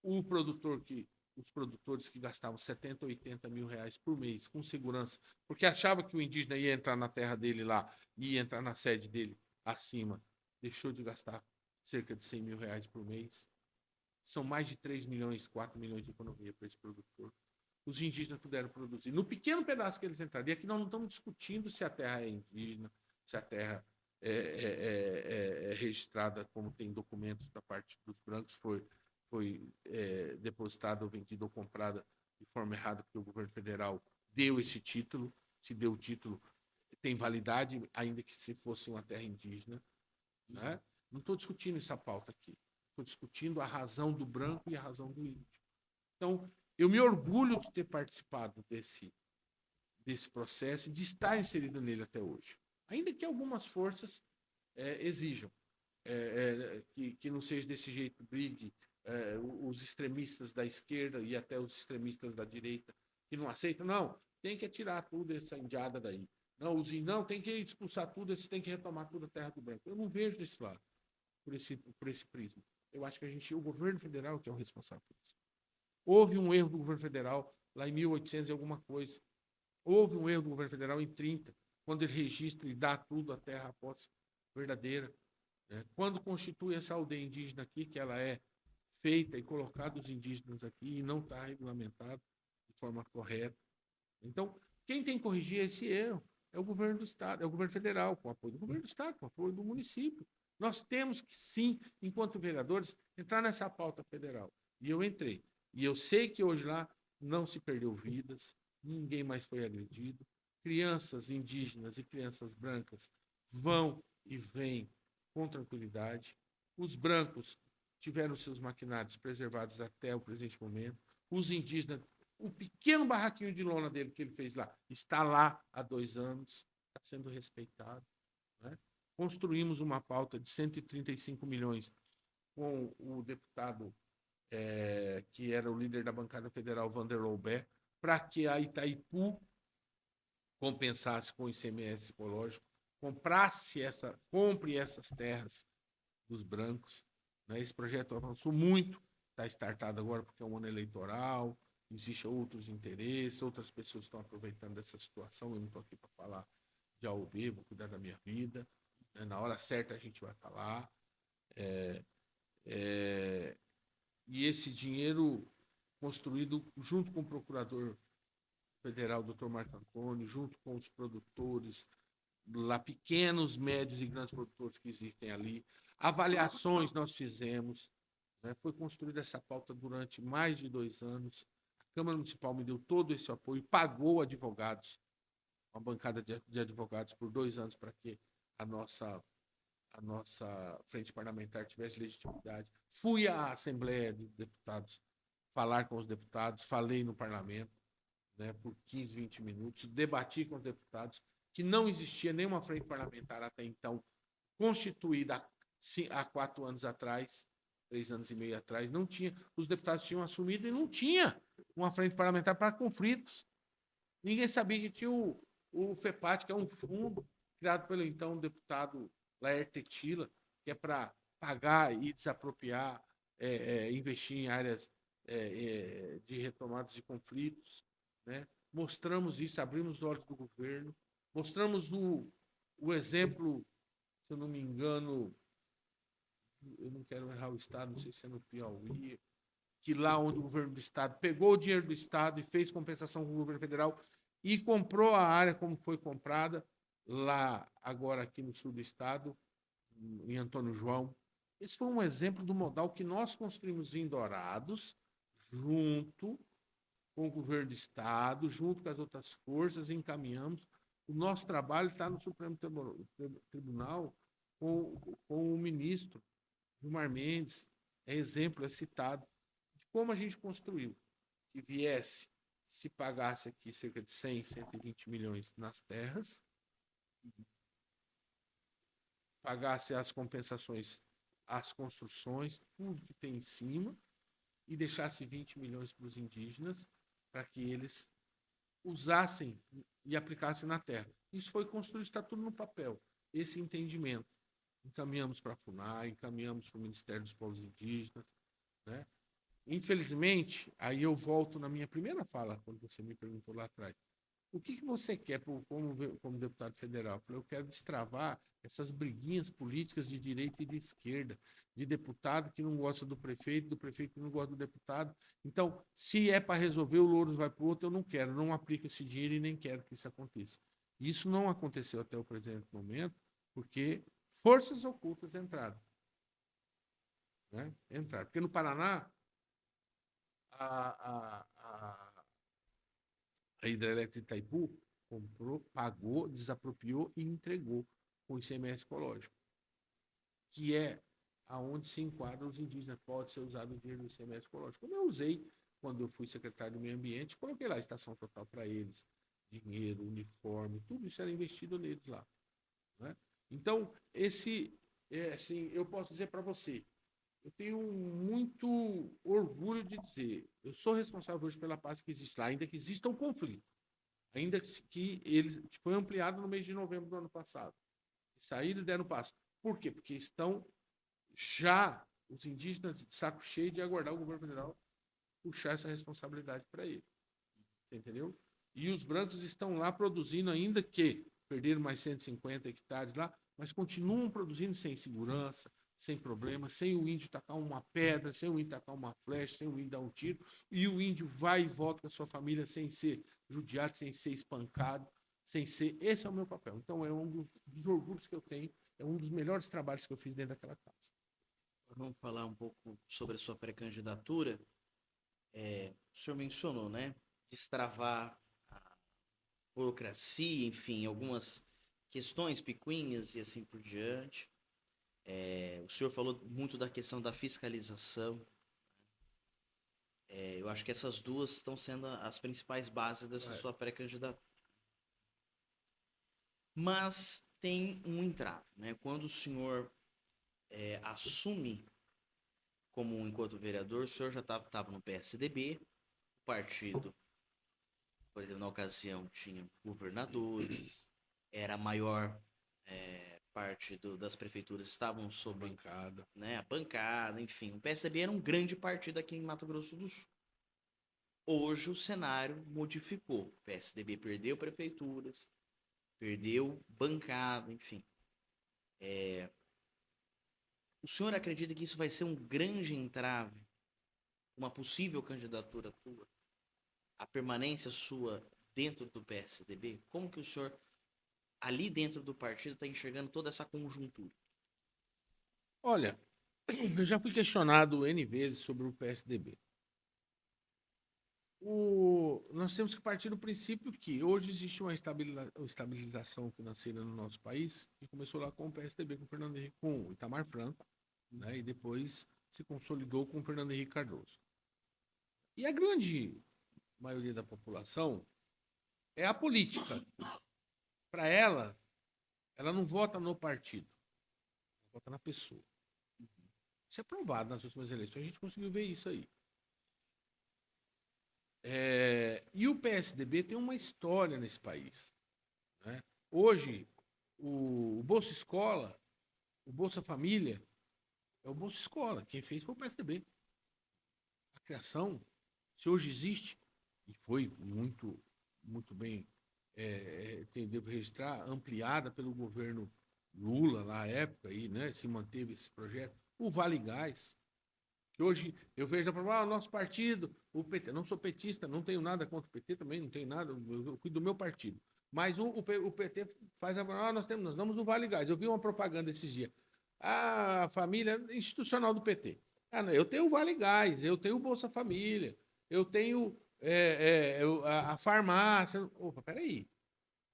Os produtores que gastavam 70, 80 mil reais por mês com segurança, porque achava que o indígena ia entrar na terra dele lá, ia entrar na sede dele acima, deixou de gastar cerca de 100 mil reais por mês. São mais de 3 milhões, 4 milhões de economia para esse produtor. Os indígenas puderam produzir. No pequeno pedaço que eles entraram, e aqui nós não estamos discutindo se a terra é indígena, se a terra é registrada como tem documentos da parte dos brancos, foi depositada ou vendida ou comprada de forma errada, porque o governo federal deu esse título. Se deu o título, tem validade, ainda que se fosse uma terra indígena. Né? Não estou discutindo essa pauta aqui. Estou discutindo a razão do branco e a razão do índio. Então, eu me orgulho de ter participado desse processo e de estar inserido nele até hoje. Ainda que algumas forças exijam que não seja desse jeito, brigue os extremistas da esquerda e até os extremistas da direita que não aceitam. Não, tem que tirar tudo essa indiada daí. Não, tem que expulsar tudo, tem que retomar toda a terra do branco. Eu não vejo desse lado, por esse prisma. Eu acho que o governo federal que é o responsável por isso. Houve um erro do governo federal lá em 1800 e alguma coisa. Houve um erro do governo federal em 30, quando ele registra e dá tudo a terra à posse verdadeira. Né? Quando constitui essa aldeia indígena aqui, que ela é feita e colocada os indígenas aqui e não está regulamentado de forma correta. Então, quem tem que corrigir esse erro é o governo do Estado, é o governo federal, com apoio do governo do Estado, com apoio do município. Nós temos que, sim, enquanto vereadores, entrar nessa pauta federal. E eu entrei. E eu sei que hoje lá não se perdeu vidas, ninguém mais foi agredido. Crianças indígenas e crianças brancas vão e vêm com tranquilidade. Os brancos tiveram seus maquinários preservados até o presente momento. Os indígenas, o pequeno barraquinho de lona dele que ele fez lá, está lá há 2 anos, está sendo respeitado. Né? Construímos uma pauta de 135 milhões com o deputado que era o líder da bancada federal, Vander Loubet, para que a Itaipu compensasse com o ICMS ecológico, compre essas terras dos brancos. Né? Esse projeto avançou muito, está startado agora porque é um ano eleitoral, existem outros interesses, outras pessoas estão aproveitando dessa situação, eu não estou aqui para falar de A ou B, vou cuidar da minha vida, né? Na hora certa a gente vai falar. E esse dinheiro construído junto com o procurador federal, Dr. Marco Antônio, junto com os produtores, lá pequenos, médios e grandes produtores que existem ali. Avaliações nós fizemos. Né? Foi construída essa pauta durante mais de 2 anos. A Câmara Municipal me deu todo esse apoio, pagou advogados, uma bancada de advogados por 2 anos para que a nossa frente parlamentar tivesse legitimidade. Fui à Assembleia de Deputados falar com os deputados, falei no parlamento, né, por 15, 20 minutos, debati com os deputados que não existia nenhuma frente parlamentar até então constituída há 4 anos atrás, 3 anos e meio atrás, não tinha, os deputados tinham assumido e não tinha uma frente parlamentar para conflitos. Ninguém sabia que tinha o FEPAT, que é um fundo criado pelo então deputado Laerte Tila, que é para pagar e desapropriar, investir em áreas de retomadas de conflitos. Né? Mostramos isso, abrimos os olhos do governo, mostramos o exemplo, se eu não me engano, eu não quero errar o estado, não sei se é no Piauí, que lá onde o governo do estado pegou o dinheiro do estado e fez compensação com o governo federal e comprou a área como foi comprada, lá agora aqui no sul do estado, em Antônio João, Esse foi um exemplo do modal que nós construímos em Dourados, junto com o governo do Estado, junto com as outras forças, encaminhamos. O nosso trabalho está no Supremo Tribunal com o ministro Gilmar Mendes, é exemplo, é citado, de como a gente construiu. Que viesse, se pagasse aqui cerca de 100, 120 milhões nas terras, pagasse as compensações, as construções, tudo que tem em cima, e deixasse 20 milhões para os indígenas, para que eles usassem e aplicassem na terra. Isso foi construído, está tudo no papel, esse entendimento. Encaminhamos para a FUNAI, encaminhamos para o Ministério dos Povos Indígenas, né? Infelizmente, aí eu volto na minha primeira fala, quando você me perguntou lá atrás, o que você quer como deputado federal? Eu falei, eu quero destravar essas briguinhas políticas de direita e de esquerda, de deputado que não gosta do prefeito que não gosta do deputado. Então, se é para resolver, o Louros vai para o outro, eu não quero, não aplico esse dinheiro e nem quero que isso aconteça. Isso não aconteceu até o presente momento, porque forças ocultas entraram. Né? Entraram. Porque no Paraná, a hidrelétrica de Itaipu comprou, pagou, desapropriou e entregou com o ICMS ecológico, que é aonde se enquadram os indígenas. Pode ser usado o dinheiro do ICMS ecológico. Como eu usei quando eu fui secretário do Meio Ambiente, coloquei lá a estação total para eles, dinheiro, uniforme, tudo isso era investido neles lá. Né? Então, assim, eu posso dizer para você, eu tenho muito orgulho de dizer, eu sou responsável hoje pela paz que existe lá, ainda que exista um conflito, ainda que ele foi ampliado no mês de novembro do ano passado. Saíram e deram passo. Por quê? Porque estão já os indígenas de saco cheio de aguardar o governo federal puxar essa responsabilidade para ele. Você entendeu? E os brancos estão lá produzindo, ainda que perderam mais 150 hectares lá, mas continuam produzindo sem segurança, sem problema, sem o índio tacar uma pedra, sem o índio tacar uma flecha, sem o índio dar um tiro, e o índio vai e volta com a sua família sem ser judiado, sem ser espancado, sem ser... Esse é o meu papel. Então, é um dos orgulhos que eu tenho, é um dos melhores trabalhos que eu fiz dentro daquela casa. Vamos falar um pouco sobre a sua pré-candidatura. O senhor mencionou, né? Destravar a burocracia, enfim, algumas questões picuinhas e assim por diante. O senhor falou muito da questão da fiscalização. Eu acho que essas duas estão sendo as principais bases dessa sua pré-candidatura. Mas tem um entrave, né? Quando o senhor assume enquanto vereador, o senhor já estava no PSDB, o partido, por exemplo, na ocasião tinha governadores, era a maior parte das prefeituras estavam sob bancada, né, a bancada, enfim. O PSDB era um grande partido aqui em Mato Grosso do Sul. Hoje o cenário modificou. O PSDB perdeu prefeituras, perdeu bancada, enfim. O senhor acredita que isso vai ser um grande entrave, uma possível candidatura tua, a permanência sua dentro do PSDB? Como que o senhor, ali dentro do partido, está enxergando toda essa conjuntura? Olha, eu já fui questionado N vezes sobre o PSDB. Nós temos que partir do princípio que hoje existe uma estabilização financeira no nosso país, que começou lá com o PSDB, com o Fernando Henrique, com o Itamar Franco, né, e depois se consolidou com o Fernando Henrique Cardoso. E a grande maioria da população é a política. Para ela não vota no partido, ela vota na pessoa. Isso é provado nas últimas eleições, a gente conseguiu ver isso aí. E o PSDB tem uma história nesse país. Né? Hoje, o Bolsa Escola, o Bolsa Família, é o Bolsa Escola. Quem fez foi o PSDB. A criação, se hoje existe, e foi muito, muito bem, devo registrar, ampliada pelo governo Lula na época, aí, né, se manteve esse projeto, o Vale Gás, que hoje eu vejo o nosso partido, o PT, não sou petista, não tenho nada contra o PT também, não tenho nada, eu cuido do meu partido. Mas o PT faz agora, nós damos o Vale Gás. Eu vi uma propaganda esses dias. a família institucional do PT. Ah, não, eu tenho o Vale Gás, eu tenho o Bolsa Família, eu tenho a farmácia. Opa, peraí.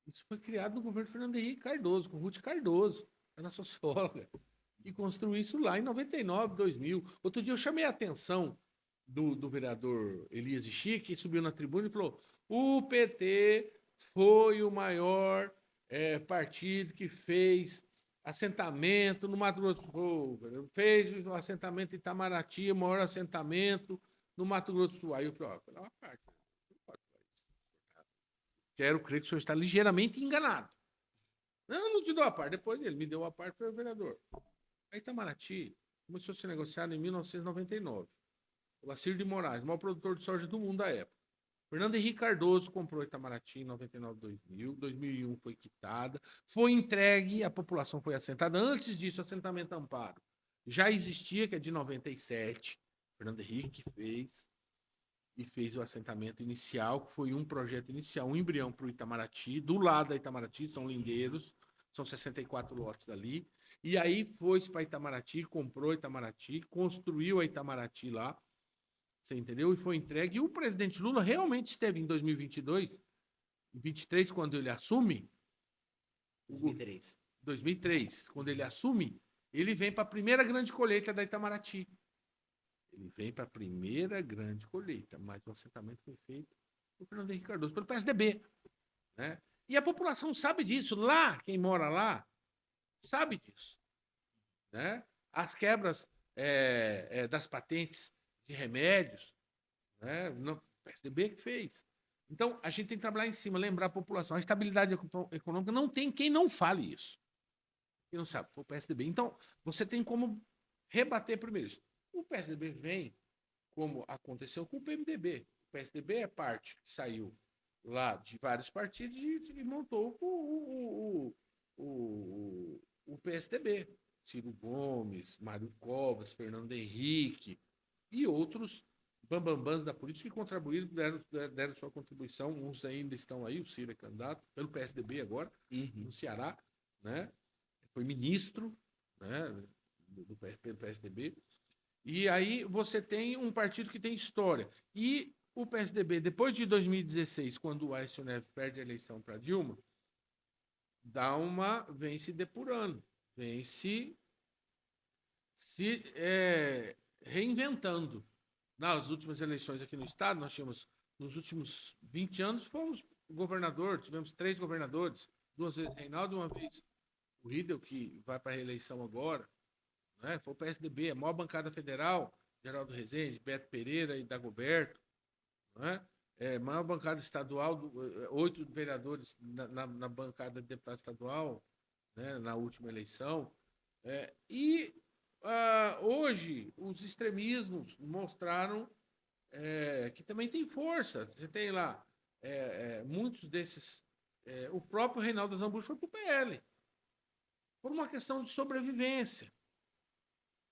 Isso foi criado no governo Fernando Henrique Cardoso, com Ruth Cardoso, era socióloga, e construiu isso lá em 99, 2000. Outro dia eu chamei a atenção do vereador Elias Chique, subiu na tribuna e falou: o PT foi o maior partido que fez assentamento no Mato Grosso do Sul, fez o assentamento em Itamaraty, o maior assentamento no Mato Grosso do Sul. Aí eu falei: ó, pela uma parte, não pode falar isso. Quero crer que o senhor está ligeiramente enganado. Não te dou a parte. Depois ele me deu a parte para o vereador. Aí Itamaraty começou a ser negociado em 1999. O Lacir de Moraes, o maior produtor de soja do mundo da época. Fernando Henrique Cardoso comprou Itamaraty em 99, 2000. 2001 foi quitada. Foi entregue, a população foi assentada. Antes disso, o assentamento Amparo já existia, que é de 97. Fernando Henrique fez. E fez o assentamento inicial, que foi um projeto inicial, um embrião para o Itamaraty. Do lado da Itamaraty, são lindeiros. São 64 lotes ali. E aí foi para Itamaraty, comprou Itamaraty, construiu a Itamaraty lá. Você entendeu? E foi entregue. E o presidente Lula realmente esteve em 2022, 23, quando ele assume. 2003. 2003, quando ele assume, ele vem para a primeira grande colheita da Itamaraty. Ele vem para a primeira grande colheita, mas o assentamento foi feito por Fernando Henrique Cardoso, pelo PSDB. Né? E a população sabe disso. Lá, quem mora lá, sabe disso. Né? As quebras das patentes de remédios, né? O PSDB que fez. Então, a gente tem que trabalhar em cima, lembrar a população. A estabilidade econômica não tem quem não fale isso. Quem não sabe, foi o PSDB. Então, você tem como rebater primeiro isso. O PSDB vem, como aconteceu com o PMDB. O PSDB é parte que saiu lá de vários partidos e montou o PSDB. Ciro Gomes, Mário Covas, Fernando Henrique e outros bambambãs da política que contribuíram, deram sua contribuição. Uns ainda estão aí, o Ciro é candidato, pelo PSDB agora, no Ceará, né? Foi ministro, né, pelo PSDB. E aí você tem um partido que tem história. E o PSDB, depois de 2016, quando o Aécio Neves perde a eleição para Dilma, vem se depurando, vem se reinventando. Nas últimas eleições aqui no estado, nós tínhamos, nos últimos 20 anos, fomos governador, tivemos 3 governadores, 2 vezes Reinaldo e 1 vez o Riedel, que vai para a reeleição agora. Né? Foi o PSDB, a maior bancada federal, Geraldo Rezende, Beto Pereira e Dagoberto. Né? Maior bancada estadual, 8 vereadores na bancada de deputado estadual, né? Na última eleição. Hoje, os extremismos mostraram que também tem força. Você tem lá muitos desses. O próprio Reinaldo Azambuja foi para o PL, por uma questão de sobrevivência.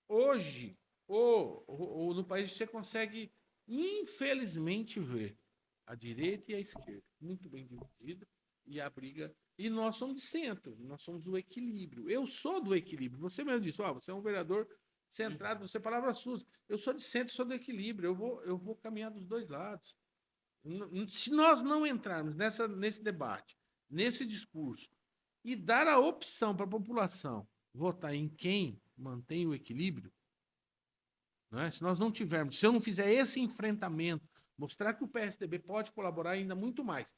Hoje, no país, você consegue, infelizmente, ver a direita e a esquerda muito bem dividida e a briga. E nós somos de centro, nós somos o equilíbrio. Eu sou do equilíbrio. Você mesmo disse, você é um vereador centrado, você é palavras suas. Eu sou de centro, sou do equilíbrio. Eu vou caminhar dos dois lados. Se nós não entrarmos nesse debate, nesse discurso, e dar a opção para a população votar em quem mantém o equilíbrio, né? Se nós não tivermos, se eu não fizer esse enfrentamento, mostrar que o PSDB pode colaborar ainda muito mais,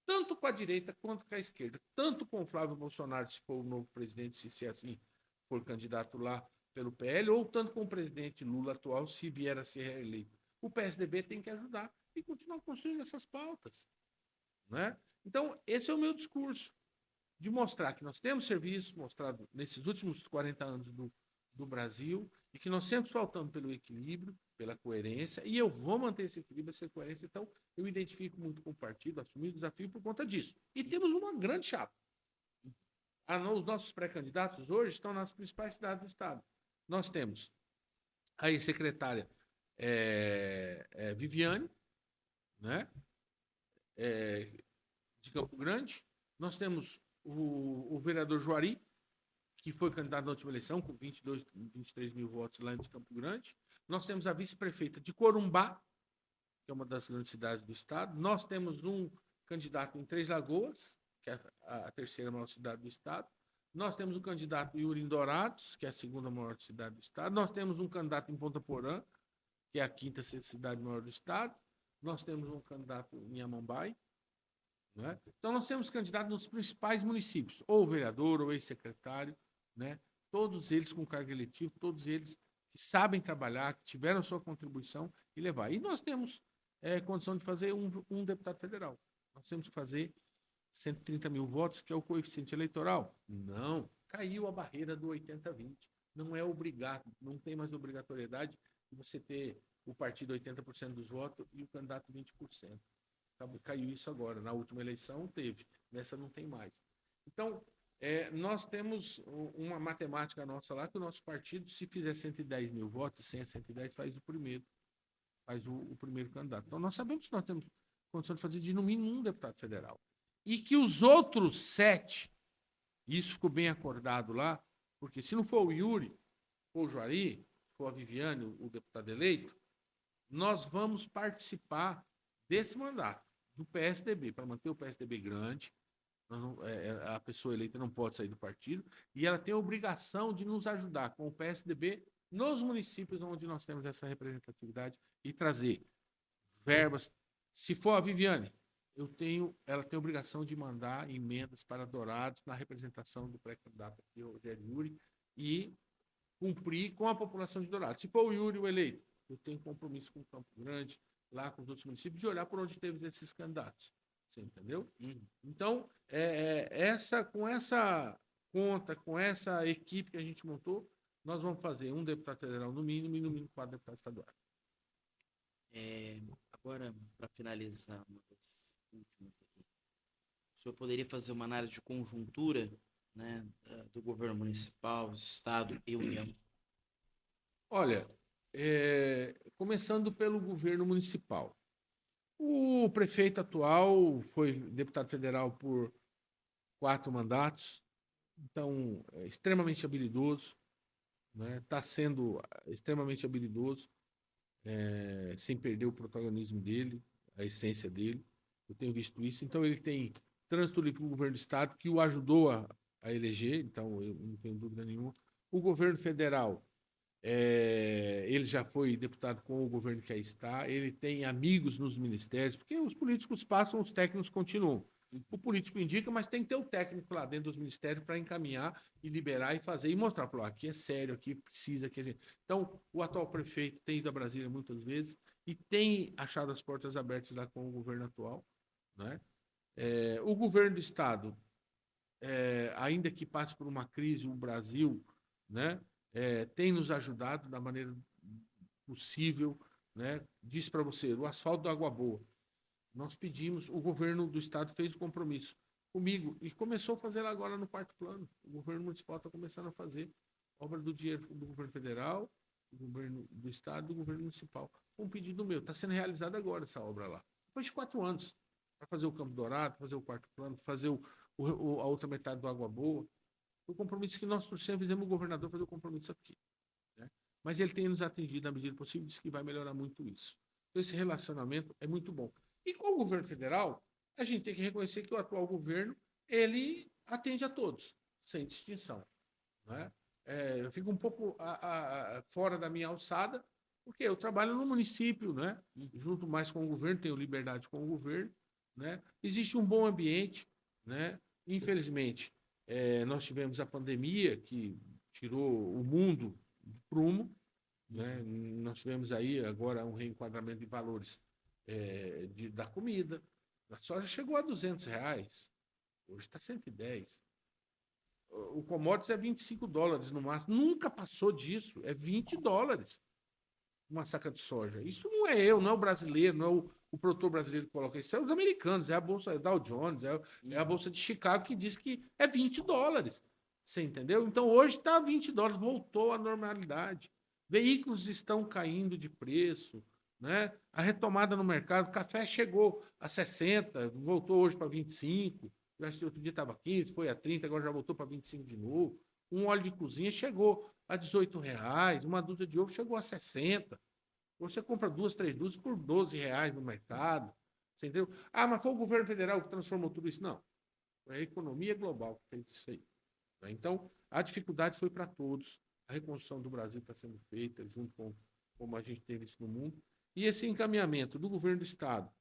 tanto com a direita quanto com a esquerda, tanto com o Flávio Bolsonaro, se for o novo presidente, se assim for candidato lá pelo PL, ou tanto com o presidente Lula atual, se vier a ser reeleito. O PSDB tem que ajudar e continuar construindo essas pautas. Né? Então, esse é o meu discurso, de mostrar que nós temos serviço mostrado nesses últimos 40 anos do Brasil e que nós sempre faltamos pelo equilíbrio, pela coerência, e eu vou manter esse equilíbrio, essa coerência. Então, eu me identifico muito com o partido, assumi o desafio por conta disso. E temos uma grande chapa. Os nossos pré-candidatos hoje estão nas principais cidades do estado. Nós temos a ex-secretária Viviane, né? De Campo Grande. Nós temos o vereador Juari, que foi candidato na última eleição, com 22, 23 mil votos lá em Campo Grande. Nós temos a vice-prefeita de Corumbá, que é uma das grandes cidades do estado. Nós temos um candidato em Três Lagoas, que é a terceira maior cidade do estado. Nós temos um candidato em Urim Dourados, que é a segunda maior cidade do estado. Nós temos um candidato em Ponta Porã, que é a quinta cidade maior do estado. Nós temos um candidato em Amambai. Né? Então, nós temos candidatos nos principais municípios, ou vereador, ou ex-secretário, né? Todos eles com cargo eletivo, todos eles que sabem trabalhar, que tiveram sua contribuição e levar. E nós temos condição de fazer um deputado federal. Nós temos que fazer 130 mil votos, que é o coeficiente eleitoral. Não, caiu a barreira do 80-20. Não é obrigado, não tem mais obrigatoriedade de você ter o partido 80% dos votos e o candidato 20%. Caiu isso agora. Na última eleição teve, nessa não tem mais. Então, nós temos uma matemática nossa lá, que o nosso partido, se fizer 110 mil votos, 100 a 110, faz o primeiro. Faz o primeiro candidato. Então, nós sabemos que nós temos condição de fazer de no mínimo um deputado federal. E que os outros 7, isso ficou bem acordado lá, porque se não for o Yuri, for o Juari, for a Viviane, o deputado eleito, nós vamos participar desse mandato do PSDB, para manter o PSDB grande. A pessoa eleita não pode sair do partido e ela tem a obrigação de nos ajudar com o PSDB nos municípios onde nós temos essa representatividade e trazer verbas. Se for a Viviane, ela tem a obrigação de mandar emendas para Dourados na representação do pré-candidato aqui, o Rogério Yuri, e cumprir com a população de Dourados. Se for o Yuri o eleito, eu tenho compromisso com o Campo Grande, lá com os outros municípios, de olhar por onde teve esses candidatos. Você entendeu? Então, com essa conta, com essa equipe que a gente montou, nós vamos fazer um deputado federal no mínimo e no mínimo 4 deputados estaduais. Agora, para finalizar, uma das últimas aqui, o senhor poderia fazer uma análise de conjuntura, né, do governo municipal, estado e União? Olha, começando pelo governo municipal. O prefeito atual foi deputado federal por 4 mandatos, então é extremamente habilidoso, né? Está sendo extremamente habilidoso, sem perder o protagonismo dele, a essência dele. Eu tenho visto isso. Então ele tem trânsito livre com o governo do estado, que o ajudou a eleger, então eu não tenho dúvida nenhuma. O governo federal, ele já foi deputado com o governo que aí está, ele tem amigos nos ministérios, porque os políticos passam, os técnicos continuam. O político indica, mas tem que ter o técnico lá dentro dos ministérios para encaminhar e liberar e fazer e mostrar. Falar, aqui é sério, aqui precisa que a gente. Então, o atual prefeito tem ido a Brasília muitas vezes e tem achado as portas abertas lá com o governo atual. Né? O governo do estado, ainda que passe por uma crise, o Brasil, né, tem nos ajudado da maneira possível. Né? Disse para você, o asfalto da Água Boa. Nós pedimos, o governo do estado fez o compromisso comigo e começou a fazer lá agora no 4º plano. O governo municipal está começando a fazer obra do dinheiro do governo federal, do governo do estado e do governo municipal. Um pedido meu, está sendo realizada agora essa obra lá. Depois de 4 anos, para fazer o Campo Dourado, fazer o 4º plano, fazer a outra metade do Água Boa. O compromisso que nós trouxemos, fizemos o governador fazer o compromisso aqui. Né? Mas ele tem nos atendido na medida possível, disse que vai melhorar muito isso. Então, esse relacionamento é muito bom. E com o governo federal, a gente tem que reconhecer que o atual governo, ele atende a todos, sem distinção. Né? Eu fico um pouco fora da minha alçada, porque eu trabalho no município, né? Junto mais com o governo, tenho liberdade com o governo. Né? Existe um bom ambiente. Né? Infelizmente, nós tivemos a pandemia, que tirou o mundo do prumo. Né? Nós tivemos aí agora um reenquadramento de valores da comida. A soja chegou a R$200, hoje está 110. O commodities é $25 no máximo, nunca passou disso, é $20 uma saca de soja. Isso não é eu, não é o brasileiro, não é o produtor brasileiro que coloca isso, é os americanos, é a bolsa Dow Jones, é a bolsa de Chicago que diz que é $20. Você entendeu? Então hoje está $20, voltou à normalidade. Veículos estão caindo de preço. Né? A retomada no mercado, o café chegou a 60, voltou hoje para 25, eu acho que outro dia estava 15, foi a 30, agora já voltou para 25 de novo. Um óleo de cozinha chegou a R$ 18, uma dúzia de ovo chegou a 60. Você compra 2, 3 dúzias por R$ 12 no mercado. Você entendeu? Ah, mas foi o governo federal que transformou tudo isso. Não. Foi a economia global que fez isso aí. Então, a dificuldade foi para todos. A reconstrução do Brasil está sendo feita junto com como a gente teve isso no mundo. E esse encaminhamento do governo do Estado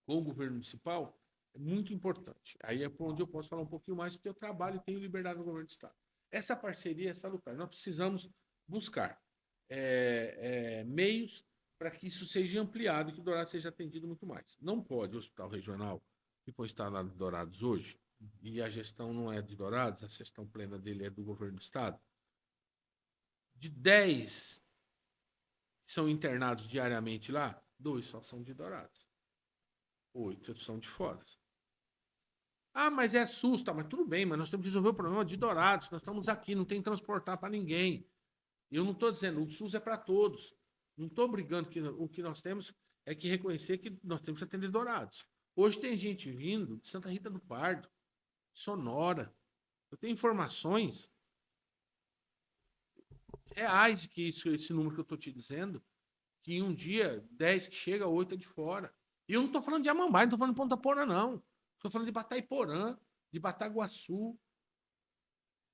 com o governo municipal é muito importante. Aí é por onde eu posso falar um pouquinho mais, porque eu trabalho e tenho liberdade no governo do Estado. Essa parceria é salutar. Nós precisamos buscar meios para que isso seja ampliado e que o Dourados seja atendido muito mais. Não pode o hospital regional, que foi instalado em Dourados hoje, e a gestão não é de Dourados, a gestão plena dele é do governo do Estado, de 10 que são internados diariamente lá, 2 só são de Dourados. 8 são de fora. Ah, mas é SUS, tá? Mas tudo bem, mas nós temos que resolver o problema de Dourados. Nós estamos aqui, não tem que transportar para ninguém. Eu não estou dizendo, o SUS é para todos. Não estou brigando que o que nós temos é que reconhecer que nós temos que atender Dourados. Hoje tem gente vindo de Santa Rita do Pardo, Sonora. Eu tenho informações reais de que esse número que eu estou te dizendo, que em um dia, 10 que chega, 8 é de fora. E eu não estou falando de Amambai, não estou falando de Ponta Porã, não. Estou falando de Bataiporã, de Bataguaçu,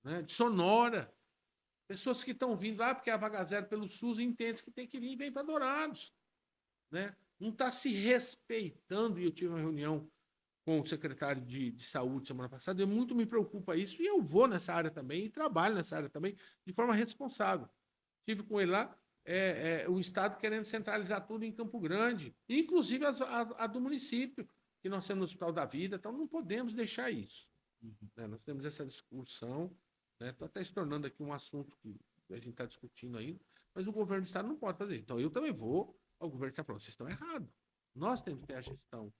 né, de Sonora. Pessoas que estão vindo lá porque a vaga zero pelo SUS entende que tem que vir e vem para Dourados. Né? Não está se respeitando. E eu tive uma reunião com o secretário de Saúde semana passada, e muito me preocupa isso. E eu vou nessa área também, e trabalho nessa área também, de forma responsável. Tive com ele lá, o Estado querendo centralizar tudo em Campo Grande, inclusive a do município, que nós temos no Hospital da Vida, então não podemos deixar isso. Né? Nós temos essa discussão, está até se tornando aqui um assunto que a gente está discutindo ainda, mas o governo do Estado não pode fazer. Então eu também vou ao governo do Estado falando, vocês estão errados. Nós temos que ter a gestão.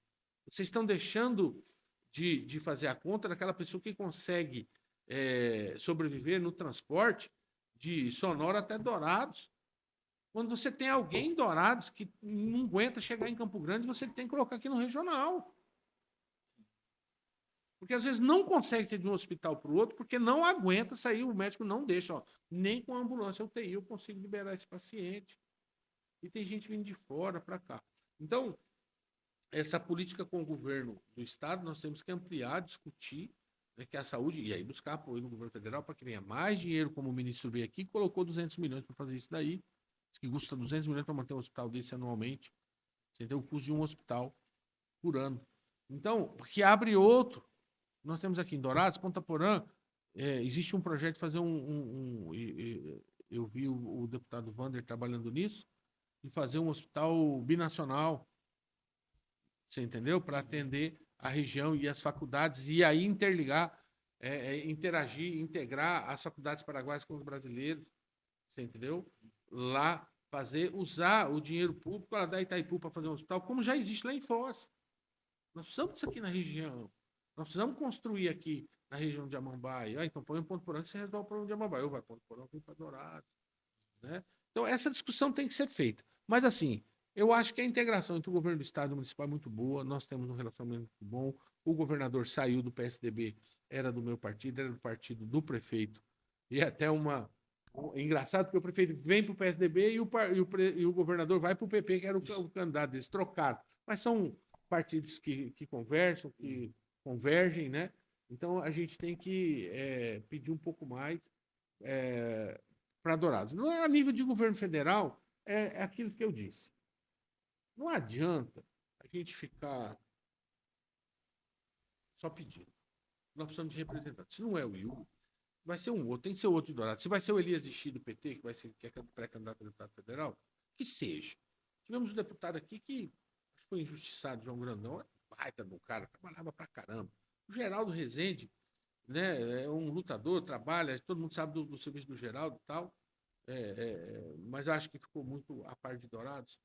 Vocês estão deixando de fazer a conta daquela pessoa que consegue sobreviver no transporte de Sonora até Dourados. Quando você tem alguém em Dourados que não aguenta chegar em Campo Grande, você tem que colocar aqui no regional. Porque às vezes não consegue ser de um hospital para o outro, porque não aguenta sair, o médico não deixa, ó, nem com a ambulância UTI eu consigo liberar esse paciente. E tem gente vindo de fora para cá. Então, essa política com o governo do Estado, nós temos que ampliar, discutir, né, que a saúde, e aí buscar apoio no governo federal para que venha mais dinheiro, como o ministro veio aqui, colocou 200 milhões para fazer isso daí, que custa 200 milhões para manter um hospital desse anualmente, você tem o custo de um hospital por ano. Então, porque abre outro. Nós temos aqui em Dourados, Ponta Porã, existe um projeto de fazer eu vi o deputado Wander trabalhando nisso, de fazer um hospital binacional, você entendeu? Para atender a região e as faculdades, e aí interligar, interagir, integrar as faculdades paraguaias com os brasileiros, você entendeu? Lá usar o dinheiro público lá da Itaipu para fazer um hospital, como já existe lá em Foz. Nós precisamos disso aqui na região. Nós precisamos construir aqui na região de Amambai. Então põe um ponto por ano que você resolve o problema de Amambai. Ou vai ponto por ano, vem para Dourados. Né? Então essa discussão tem que ser feita. Mas assim, eu acho que a integração entre o governo do Estado e o municipal é muito boa. Nós temos um relacionamento muito bom. O governador saiu do PSDB, era do meu partido, era do partido do prefeito. E até é engraçado porque o prefeito vem para o PSDB e o governador vai para o PP, que era o candidato deles. Trocaram. Mas são partidos que conversam, que convergem, né? Então a gente tem que pedir um pouco mais para Dourados. Não é a nível de governo federal, é aquilo que eu disse. Não adianta a gente ficar só pedindo. Nós precisamos de representantes. Se não é o Will, vai ser um outro, tem que ser outro de Dourados. Se vai ser o Elias Ixi do PT, que é pré-candidato a deputado federal, que seja. Tivemos um deputado aqui que foi injustiçado, João Grandão, é baita do cara, trabalhava pra caramba. O Geraldo Rezende, né, é um lutador, trabalha, todo mundo sabe do serviço do Geraldo e tal, mas eu acho que ficou muito a par de Dourados,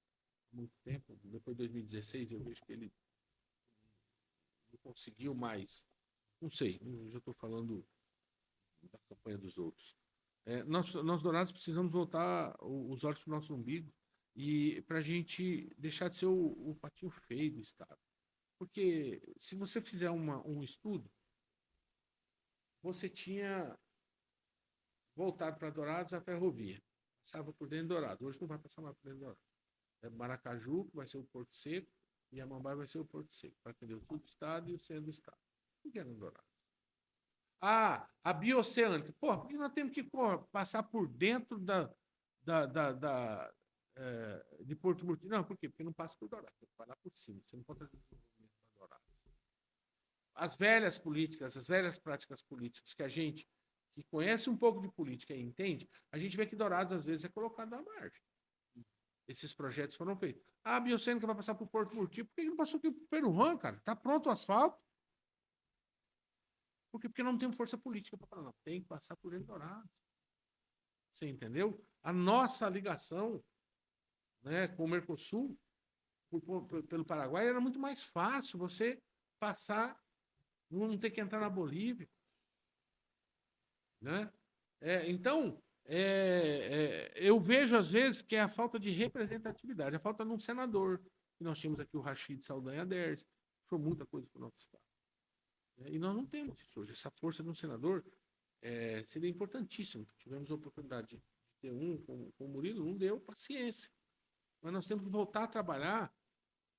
muito tempo. Depois de 2016, eu vejo que ele não conseguiu mais, não sei, eu já estou falando da campanha dos outros. Nós Dourados precisamos voltar os olhos para o nosso umbigo e para a gente deixar de ser o patinho feio do Estado. Porque se você fizer um estudo, você tinha voltado para Dourados a ferrovia. Passava por dentro de Dourados. Hoje não vai passar mais por dentro de Dourados. É Maracaju, que vai ser o Porto Seco, e Amambai vai ser o Porto Seco, para atender o sul do estado e o centro do estado. Por que era em Dourados? Ah, a bioceânica. Porra, por que nós temos que passar por dentro de Porto Murtinho? Não, por quê? Porque não passa por Dourados, tem que parar por cima. Você não pode fazer desenvolvimento para Dourados. As velhas políticas, as velhas práticas políticas que a gente que conhece um pouco de política e entende, a gente vê que Dourados às vezes é colocado à margem. Esses projetos foram feitos. Ah, a biocênica vai passar para o Porto Murtinho. Por que não passou aqui para o Peruan, cara? Está pronto o asfalto. Por quê? Porque não tem força política para falar. Não, tem que passar por Dourados. Você entendeu? A nossa ligação, né, com o Mercosul, pelo Paraguai, era muito mais fácil você passar, não ter que entrar na Bolívia. Né? Então, eu vejo às vezes que é a falta de representatividade, a falta de um senador. E nós tínhamos aqui o Rachid Saldanha Dersi, foi muita coisa para o nosso estado. E nós não temos isso hoje. Essa força de um senador seria importantíssima. Tivemos a oportunidade de ter um com o Murilo, não deu paciência. Mas nós temos que voltar a trabalhar,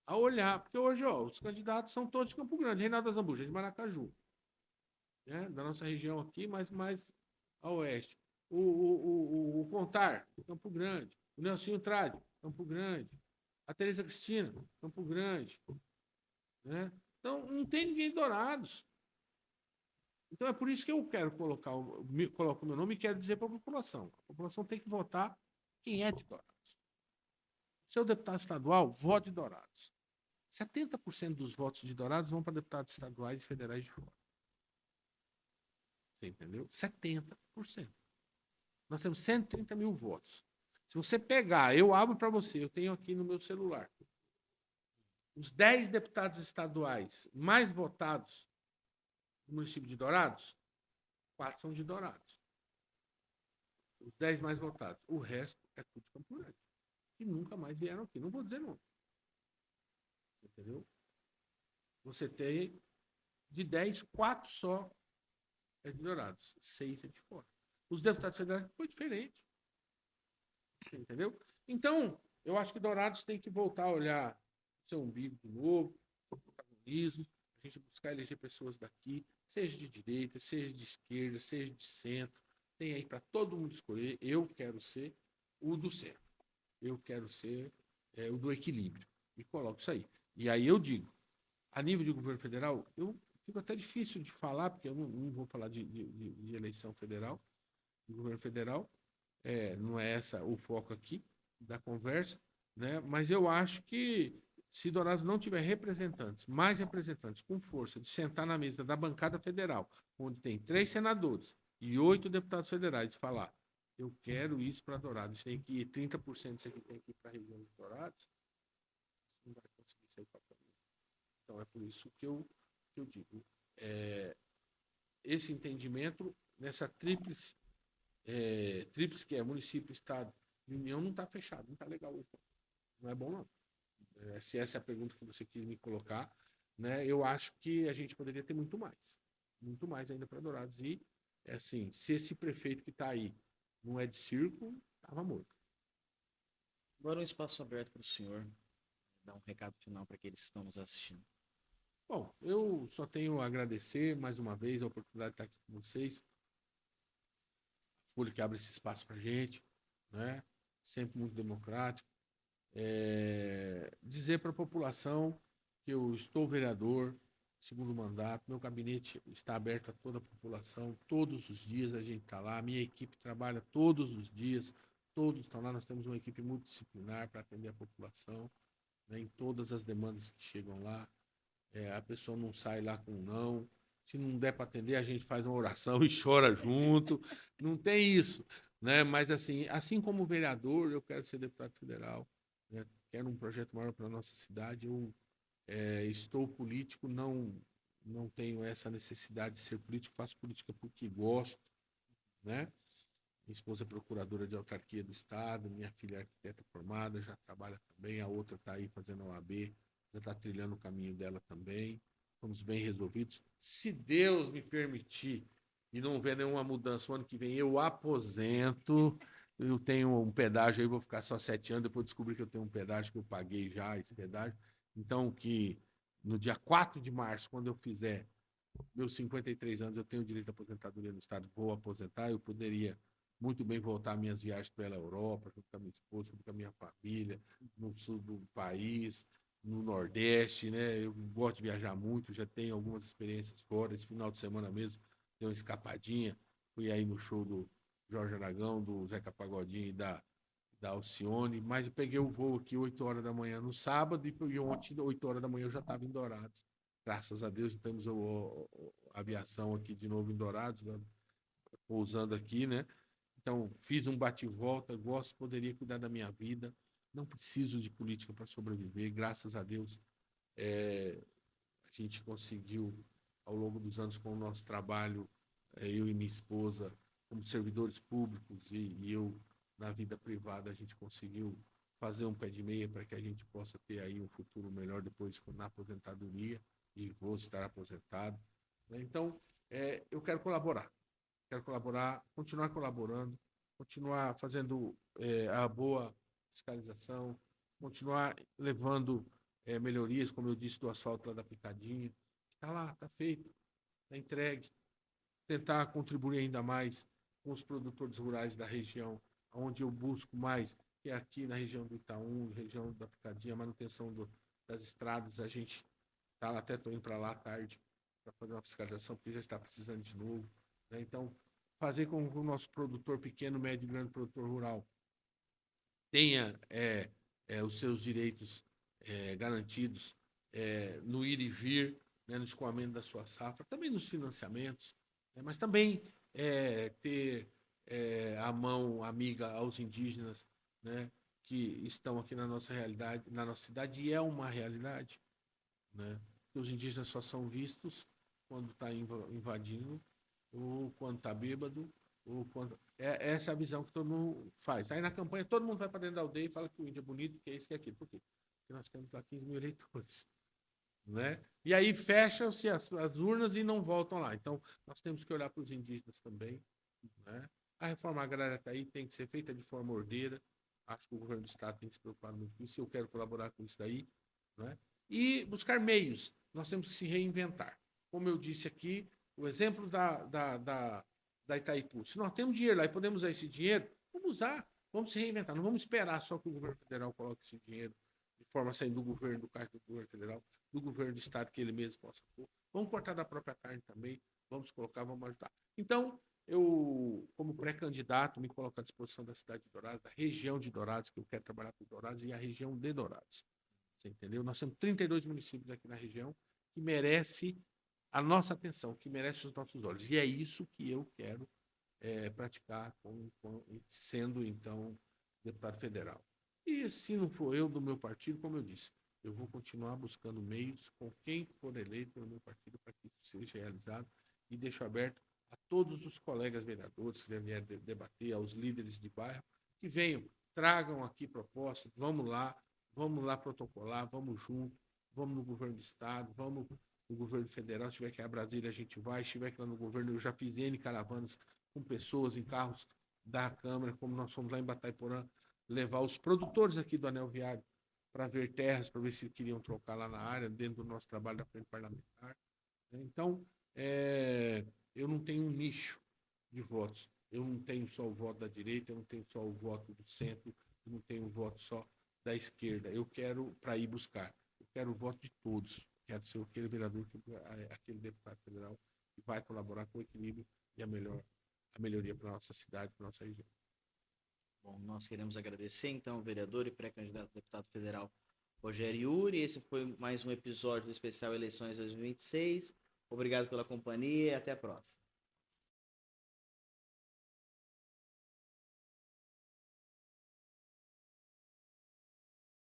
a olhar, porque hoje os candidatos são todos de Campo Grande, Reinaldo Azambuja, de Maracaju, né? Da nossa região aqui, mas mais a oeste. O Contar, Campo Grande. O Nelsinho Trade, Campo Grande. A Tereza Cristina, Campo Grande. Né? Então, não tem ninguém em Dourados. Então, é por isso que eu quero coloco o meu nome e quero dizer para a população. A população tem que votar quem é de Dourados. Seu deputado estadual, vote de Dourados. 70% dos votos de Dourados vão para deputados estaduais e federais de fora. Você entendeu? 70%. Nós temos 130 mil votos. Se você pegar, eu abro para você, eu tenho aqui no meu celular, os 10 deputados estaduais mais votados no município de Dourados, 4 são de Dourados. Os 10 mais votados. O resto é tudo de Campo Grande. E nunca mais vieram aqui. Não vou dizer não. Entendeu? Você tem de 10, 4 só é de Dourados. 6 é de fora. Os deputados federais foi diferente. Entendeu? Então, eu acho que Dourados tem que voltar a olhar o seu umbigo de novo, o protagonismo, a gente buscar eleger pessoas daqui, seja de direita, seja de esquerda, seja de centro. Tem aí para todo mundo escolher. Eu quero ser o do centro. Eu quero ser o do equilíbrio. E coloco isso aí. E aí eu digo, a nível de governo federal, eu fico até difícil de falar, porque eu não vou falar de eleição federal, de governo federal, não é essa o foco aqui da conversa, né? Mas eu acho que se Dourados não tiver representantes, mais representantes com força de sentar na mesa da bancada federal, onde tem 3 senadores e 8 deputados federais, de falar, eu quero isso para Dourados, tem que ir 30% disso aqui tem que ir para a região de Dourados, não vai conseguir sair para mim. Então é por isso que eu digo, esse entendimento nessa tríplice que é município, estado e união, não está fechado, não está legal hoje. Não é bom, não. Se essa é a pergunta que você quis me colocar, né, eu acho que a gente poderia ter muito mais ainda para Dourados. E, assim, se esse prefeito que está aí não é de circo, estava morto. Agora um espaço aberto para o senhor dar um recado final para aqueles que estão nos assistindo. Bom, eu só tenho a agradecer mais uma vez a oportunidade de estar aqui com vocês. Folha que abre esse espaço para a gente, né? Sempre muito democrático. Dizer para a população que eu estou vereador, segundo mandato, meu gabinete está aberto a toda a população, todos os dias a gente está lá, a minha equipe trabalha todos os dias, todos estão lá, nós temos uma equipe multidisciplinar para atender a população, né, em todas as demandas que chegam lá, a pessoa não sai lá com não, se não der para atender, a gente faz uma oração e chora junto, não tem isso, né? Mas assim como vereador, eu quero ser deputado federal, né? Quero um projeto maior para a nossa cidade, eu estou político, não tenho essa necessidade de ser político, faço política porque gosto, né? Minha esposa é procuradora de autarquia do estado, minha filha é arquiteta formada, já trabalha também, a outra está aí fazendo a OAB, já está trilhando o caminho dela também, estamos bem resolvidos. Se Deus me permitir e não vê nenhuma mudança, o ano que vem eu aposento, eu tenho um pedágio aí, vou ficar só 7 anos, depois descobri que eu tenho um pedágio que eu paguei já, esse pedágio. Então, que no dia 4 de março, quando eu fizer meus 53 anos, eu tenho direito à aposentadoria no Estado, vou aposentar, eu poderia muito bem voltar minhas viagens pela Europa, junto com a minha esposa, junto com a minha família, no sul do país, no Nordeste, né? Eu gosto de viajar muito, já tenho algumas experiências fora. Esse final de semana mesmo, dei uma escapadinha, fui aí no show do Jorge Aragão, do Zeca Pagodinho e da Alcione, mas eu peguei o voo aqui 8 horas da manhã no sábado e ontem, 8 horas da manhã, eu já estava em Dourados. Graças a Deus, temos a aviação aqui de novo em Dourados, né? Pousando aqui, né? Então, fiz um bate-volta, gosto, poderia cuidar da minha vida, não preciso de política para sobreviver, graças a Deus, a gente conseguiu, ao longo dos anos, com o nosso trabalho, eu e minha esposa, como servidores públicos e eu na vida privada, a gente conseguiu fazer um pé de meia para que a gente possa ter aí um futuro melhor depois na aposentadoria e vou estar aposentado. Né? Então, eu quero colaborar, continuar colaborando, continuar fazendo a boa fiscalização, continuar levando melhorias, como eu disse, do asfalto lá da Picadinha. Está lá, está feito, está entregue. Tentar contribuir ainda mais com os produtores rurais da região, onde eu busco mais, que é aqui na região do Itaú, região da Picadinha, a manutenção das estradas. A gente tá, até estou indo para lá à tarde para fazer uma fiscalização, porque já está precisando de novo. Né? Então, fazer com que o nosso produtor pequeno, médio e grande produtor rural tenha os seus direitos garantidos no ir e vir, né, no escoamento da sua safra, também nos financiamentos, né, mas também ter a mão amiga aos indígenas, né, que estão aqui na nossa realidade, na nossa cidade, e é uma realidade, né? Os indígenas só são vistos quando está invadindo, ou quando está bêbado, ou quando. Essa é a visão que todo mundo faz. Aí na campanha todo mundo vai para dentro da aldeia e fala que o índio é bonito, que é isso, que é aquilo. Por quê? Porque nós temos lá 15 mil eleitores. Né? E aí fecham-se as urnas e não voltam lá. Então, nós temos que olhar para os indígenas também. Né? A reforma agrária está aí, tem que ser feita de forma ordeira. Acho que o governo do Estado tem que se preocupar muito com isso. Eu quero colaborar com isso daí. Né? E buscar meios. Nós temos que se reinventar. Como eu disse aqui, o exemplo da Itaipu. Se nós temos dinheiro lá e podemos usar esse dinheiro, vamos usar, vamos se reinventar. Não vamos esperar só que o governo federal coloque esse dinheiro de forma a sair do governo, do caixa do governo federal, do governo do estado que ele mesmo possa pôr. Vamos cortar da própria carne também, vamos colocar, vamos ajudar. Então, eu, como pré-candidato, me coloco à disposição da cidade de Dourados, da região de Dourados, que eu quero trabalhar com Dourados, e a região de Dourados. Você entendeu? Nós temos 32 municípios aqui na região que merece a nossa atenção, que merece os nossos olhos. E é isso que eu quero praticar sendo, então, deputado federal. E se não for eu do meu partido, como eu disse, eu vou continuar buscando meios com quem for eleito pelo meu partido para que isso seja realizado e deixo aberto a todos os colegas vereadores que vierem debater, aos líderes de bairro, que venham, tragam aqui propostas, vamos lá protocolar, vamos junto, vamos no governo do estado, vamos no governo federal, se tiver que ir a Brasília a gente vai, se tiver que ir lá no governo, eu já fiz N caravanas com pessoas em carros da Câmara, como nós fomos lá em Batayporã, levar os produtores aqui do Anel Viário para ver terras, para ver se queriam trocar lá na área, dentro do nosso trabalho da frente parlamentar. Então, eu não tenho um nicho de votos. Eu não tenho só o voto da direita, eu não tenho só o voto do centro, eu não tenho o voto só da esquerda. Eu quero para ir buscar. Eu quero o voto de todos. Quero ser aquele vereador, aquele deputado federal que vai colaborar com o equilíbrio e a melhoria para a nossa cidade, para a nossa região. Bom, nós queremos agradecer, então, o vereador e pré-candidato a deputado federal Rogério Iuri. Esse foi mais um episódio do especial Eleições 2026. Obrigado pela companhia e até a próxima.